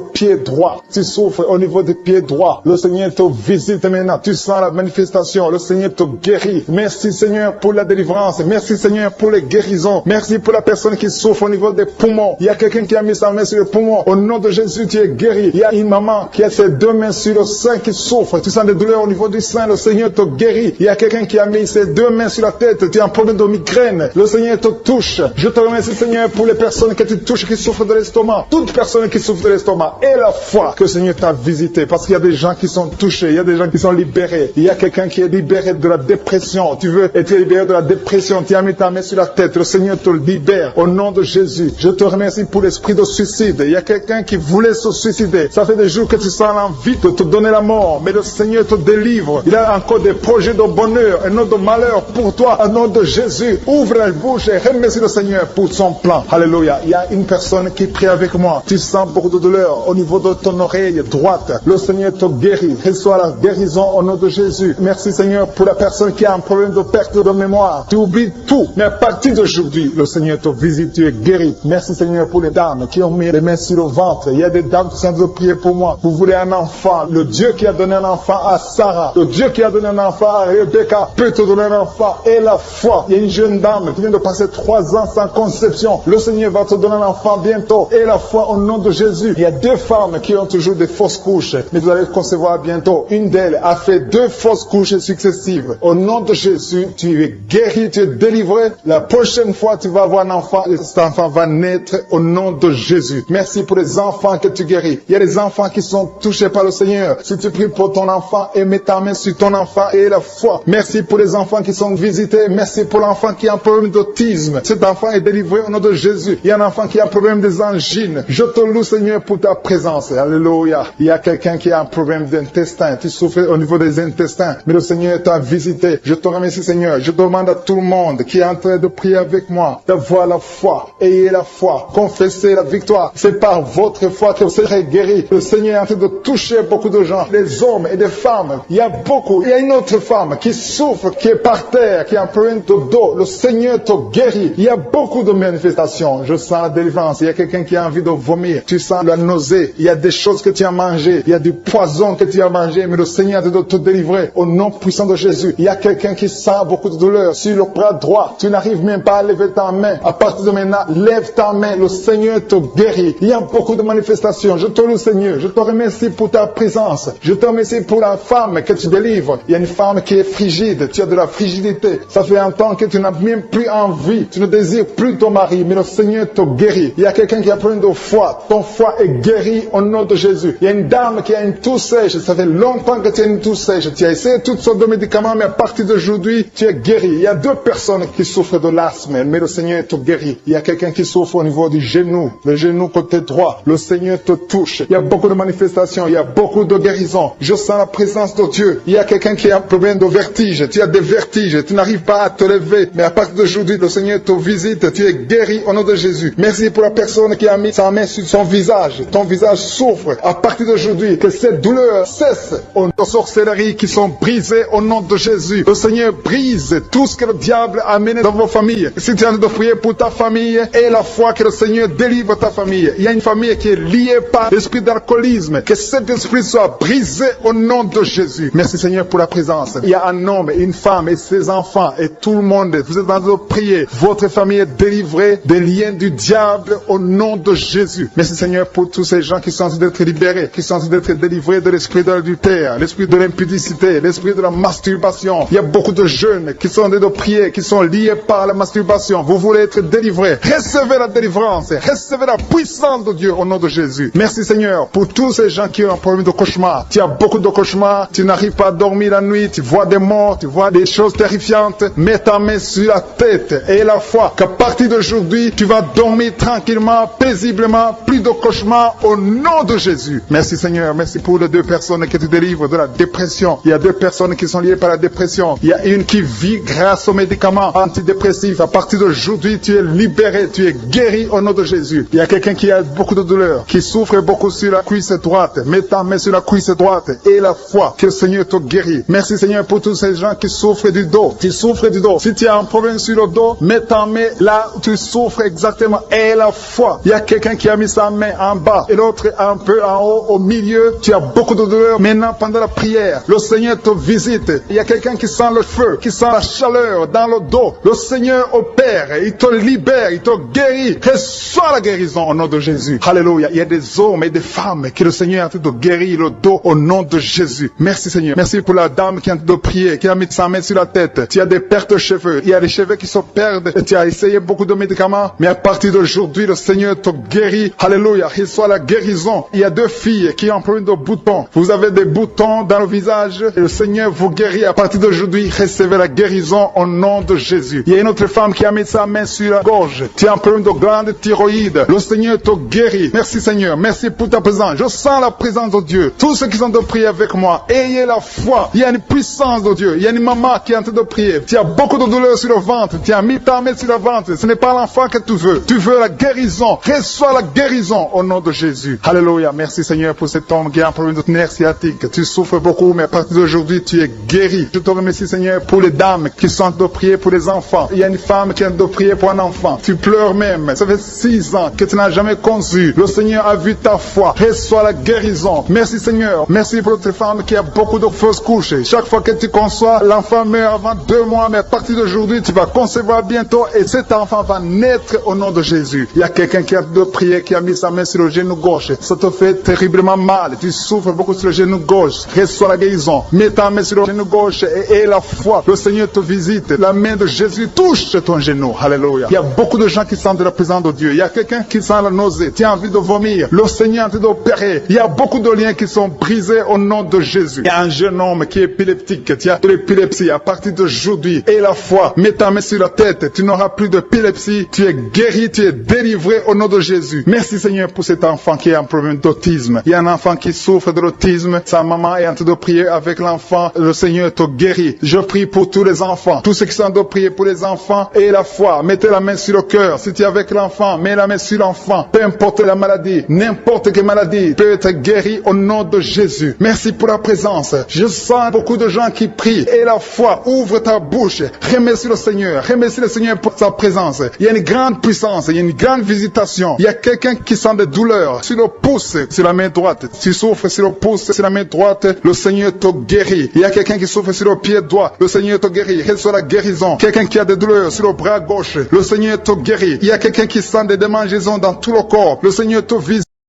pied droit. Tu souffres au niveau du pied droit. Le Seigneur te visite maintenant. Tu sens la manifestation. Le Seigneur te guérit. Merci Seigneur pour la délivrance. Merci Seigneur pour les guérisons. Merci pour la personne qui souffre au niveau des poumons. Il y a quelqu'un qui a mis sa main sur le poumon. Au nom de Jésus, tu es guéri. Il y a une maman qui a ses deux mains sur le sein qui souffre. Tu sens des douleurs au niveau du sein. Le Seigneur te guérit. Il y a quelqu'un qui a mis ses deux mains sur la tête. Tu as un problème de migraine. Le Seigneur te touche. Je te remercie Seigneur pour les personnes que tu touches qui souffrent de l'estomac. Toute personne qui souffre de l'estomac. Et la foi que le Seigneur t'a visité. Parce qu'il y a des gens qui sont touchés. Il y a des gens qui sont libérés. Il y a quelqu'un qui est libéré de la dépression. Tu veux être libéré de la dépression. Tu as mis ta main sur la tête. Le Seigneur te libère. Au nom de Jésus. Je te remercie pour l'esprit de suicide. Il y a quelqu'un qui voulait se suicider. Ça fait des jours que tu sens l'envie de te donner la mort. Mais le Seigneur te délivre. Il a encore des projets de bonheur et non de malheur pour toi. Au nom de Jésus. Ouvre la bouche et remercie le Seigneur pour son plan. Alléluia. Il y a une personne qui prie avec moi. Tu sens beaucoup de douleur au niveau de ton oreille droite. Le Seigneur te guérit. Reçois la guérison au nom de Jésus. Merci Seigneur pour la personne qui a un problème de perte de mémoire. Tu oublies tout. Mais à partir d'aujourd'hui, le Seigneur te visite. Tu es guéri. Merci Seigneur pour les dames qui ont mis les mains sur le ventre. Il y a des dames qui sont en train de prier pour moi. Vous voulez un enfant. Le Dieu qui a donné un enfant à Sarah. Le Dieu qui a donné un enfant à Rebecca peut te donner un enfant. Et la foi. Il y a une jeune dame qui vient de passer 3 ans sans conception. Le Seigneur va te donner un enfant bientôt. Et la foi au nom de Jésus. Il y a 2 femmes qui ont toujours des fausses couches. Mais vous allez concevoir bientôt. Une d'elles a fait 2 fausses couches successives. Au nom de Jésus, tu es guéri, tu es délivré. La prochaine fois, tu vas avoir un enfant. Et cet enfant va naître au nom de Jésus. Merci pour les enfants que tu guéris. Il y a des enfants qui sont touchés par le Seigneur. Si tu pries pour ton enfant et mets ta main sur ton enfant et la foi. Merci pour les enfants qui sont visités. Merci pour l'enfant qui a un problème d'autisme. Cet enfant est délivré au nom de Jésus. Il y a un enfant qui a un problème des angines. Je te loue Seigneur pour ta présence. Alléluia. Il y a quelqu'un qui a un problème d'intestin. Tu souffres au niveau des intestins. Mais le Seigneur t'a visité. Je te remercie Seigneur. Je demande à tout le monde qui est en train de prier avec moi d'avoir la foi. Ayez la foi. Confessez la victoire. C'est par votre foi que vous serez guéris. Le Seigneur est en train de toucher beaucoup de gens. Des hommes et des femmes. Il y a beaucoup. Il y a une autre femme qui souffre, qui est par terre, qui a un problème de dos. Le Seigneur te guérit. Il y a beaucoup de manifestations. Je sens la délivrance. Il y a quelqu'un qui a envie de vomir. Tu sens la nausée. Il y a des choses que tu as mangées. Il y a du poison que tu as mangé. Mais le Seigneur est en train de te délivrer. Au nom puissant de Jésus. Il y a quelqu'un qui sent beaucoup de douleur sur le bras droit. Tu n'arrives même pas à lever ta main. À partir de maintenant, lève ta main. Le Seigneur te guérit. Il y a beaucoup de manifestations. Je te loue Seigneur. Je te remercie pour ta présence. Je te remercie pour la femme que tu délivres. Il y a une femme qui est frigide. Tu as de la frigidité. Ça fait un temps que tu n'as même plus envie. Tu ne désires plus ton mari. Mais le Seigneur te guérit. Il y a quelqu'un qui a problème de foie. Ton foie est guéri au nom de Jésus. Il y a une dame qui a une toux sèche. Ça fait longtemps que tu as une toux sèche. Tu as essayé toutes sortes de médicaments, mais à partir d'aujourd'hui, tu es guéri. Il y a 2 personnes qui souffrent de l'asthme, mais le Seigneur te guérit. Il y a quelqu'un qui souffre au niveau du genou, le genou côté droit. Le Seigneur te touche. Il y a beaucoup de manifestations. Il y a beaucoup de guérisons. Je sens la présence de Dieu. Il y a quelqu'un qui a un problème de vertige. Tu as des vertiges. Tu n'arrives pas à te lever. Mais à partir d'aujourd'hui, le Seigneur te visite. Tu es guéri au nom de Jésus. Merci pour la personne qui a mis sa main sur son visage. Ton visage souffre. À partir d'aujourd'hui, que cette douleur cesse. Aux sorcelleries qui sont brisées au nom de Jésus. Le Seigneur brise tout ce que le diable a amené dans vos familles. Si tu es en train de prier pour ta famille, et la foi que le Seigneur délivre ta famille. Il y a une famille qui est liée par l'esprit d'alcoolisme. Que cet esprit soit brisé au nom de Jésus. Merci Seigneur pour la présence. Il y a un homme, une femme et ses enfants et tout le monde. Vous êtes en train de prier. Votre famille est délivrée des liens du diable au nom de Jésus. Merci Seigneur pour tous ces gens qui sont en train d'être libérés, qui sont en train d'être délivrés de l'esprit de l'adultère, l'esprit de l'impudicité, l'esprit de la masturbation. Il y a beaucoup de jeunes qui sont en train de prier, qui sont liés par la masturbation. Vous voulez être délivrés. Recevez la délivrance. Recevez la puissance de Dieu au nom de Jésus. Merci Seigneur pour tous ces gens qui ont un problème de cauchemar. Tu as beaucoup de cauchemars. Tu n'arrives pas à dormir la nuit. Tu vois des morts. Tu vois des choses terrifiantes. Mets ta main sur la tête et la foi qu'à partir d'aujourd'hui, tu vas dormir tranquillement, paisiblement. Plus de cauchemars au nom de Jésus. Merci Seigneur. Merci pour les 2 personnes que tu délivres. délivre de la dépression. Il y a 2 personnes qui sont liées par la dépression. Il y a une qui vit grâce aux médicaments antidépressifs. À partir d'aujourd'hui, tu es libéré, tu es guéri au nom de Jésus. Il y a quelqu'un qui a beaucoup de douleur, qui souffre beaucoup sur la cuisse droite. Mets ta main sur la cuisse droite et la foi que le Seigneur te guérit. Merci Seigneur pour tous ces gens qui souffrent du dos. Tu souffres du dos. Si tu as un problème sur le dos, mets ta main là où tu souffres exactement et la foi. Il y a quelqu'un qui a mis sa main en bas et l'autre un peu en haut, au milieu. Tu as beaucoup de douleur. Maintenant, pendant la prière, le Seigneur te visite. Il y a quelqu'un qui sent le feu, qui sent la chaleur dans le dos. Le Seigneur opère, il te libère, il te guérit. Reçois la guérison au nom de Jésus. Alléluia. Il y a des hommes et des femmes que le Seigneur est en train de guérir le dos au nom de Jésus. Merci Seigneur. Merci pour la dame qui est en train de prier, qui a mis sa main sur la tête. Tu as des pertes de cheveux. Il y a des cheveux qui se perdent. Et tu as essayé beaucoup de médicaments. Mais à partir d'aujourd'hui, le Seigneur te guérit. Alléluia. Reçois la guérison. Il y a 2 filles qui ont un problème de boutons. Vous avez des boutons dans le visage. Et le Seigneur vous guérit. À partir d'aujourd'hui, recevez la guérison au nom de Jésus. Il y a une autre femme qui a mis sa main sur la gorge. Tu as un problème de glande thyroïde. Le Seigneur te guérit. Merci Seigneur. Merci pour ta présence. Je sens la présence de Dieu. Tous ceux qui sont de prier avec moi, ayez la foi. Il y a une puissance de Dieu. Il y a une maman qui est en train de prier. Tu as beaucoup de douleur sur le ventre. Tu as mis ta main sur le ventre. Ce n'est pas l'enfant que tu veux. Tu veux la guérison. Reçois la guérison au nom de Jésus. Alléluia. Merci Seigneur pour cet homme qui a un problème de nerf sciatique. Tu souffres beaucoup, mais à partir d'aujourd'hui, tu es guéri. Je te remercie Seigneur pour les dames qui sont en train de prier pour les enfants. Il y a une femme qui est en train de prier pour un enfant. Tu pleures même. Ça fait 6 ans que tu n'as jamais conçu. Le Seigneur a vu ta foi. Reçois la guérison. Merci Seigneur. Merci pour notre femme qui a beaucoup de fausses couches. Chaque fois que tu conçois, l'enfant meurt avant 2 mois, mais à partir d'aujourd'hui, tu vas concevoir bientôt et cet enfant va naître au nom de Jésus. Il y a quelqu'un qui a de prier, qui a mis sa main sur le genou gauche. Ça te fait terriblement mal. Tu souffres beaucoup sur le genou gauche. Reçois la guérison. Mets ta main sur le genou gauche et la foi. Le Seigneur te visite. La main de Jésus touche ton genou. Alléluia. Il y a beaucoup de gens qui sentent la présence de Dieu. Il y a quelqu'un qui sent la nausée. Tu as envie de vomir. Le Seigneur est en train d'opérer. Il y a beaucoup de liens qui sont brisés au nom de Jésus. Il y a un jeune homme qui est épileptique. Tu as de l'épilepsie à partir d'aujourd'hui. Et la foi. Mets ta main sur la tête. Tu n'auras plus d'épilepsie. Tu es guéri. Tu es délivré au nom de Jésus. Merci Seigneur pour cet enfant qui a un problème d'autisme. Il y a un enfant qui souffre de l'autisme. Sa maman est en train de prier avec l'enfant. Le Seigneur te guérit. Je prie pour tous les enfants. Tous ceux qui sont en train de prier pour les enfants et la foi. Mettez la main sur le cœur. Si tu es avec l'enfant, mets la main sur l'enfant. Peu importe la maladie, n'importe quelle maladie peut être guérie au nom de Jésus. Merci pour la présence. Je sens beaucoup de gens qui prient. Et la foi, ouvre ta bouche. Remercie le Seigneur. Remercie le Seigneur pour sa présence. Il y a une grande puissance. Il y a une grande visitation. Il y a quelqu'un qui sent des douleurs sur le pouce, sur la main droite. Tu souffres sur le pouce, sur la main droite. Le Seigneur te guérit. Il y a quelqu'un qui souffre sur le pied droit. Le Seigneur te guérit. Reçois la guérison. Quelqu'un qui a des douleurs sur le bras gauche. Le Seigneur te guérit. Il y a quelqu'un qui sent des démangeaisons dans tout le corps. Le Seigneur te visite.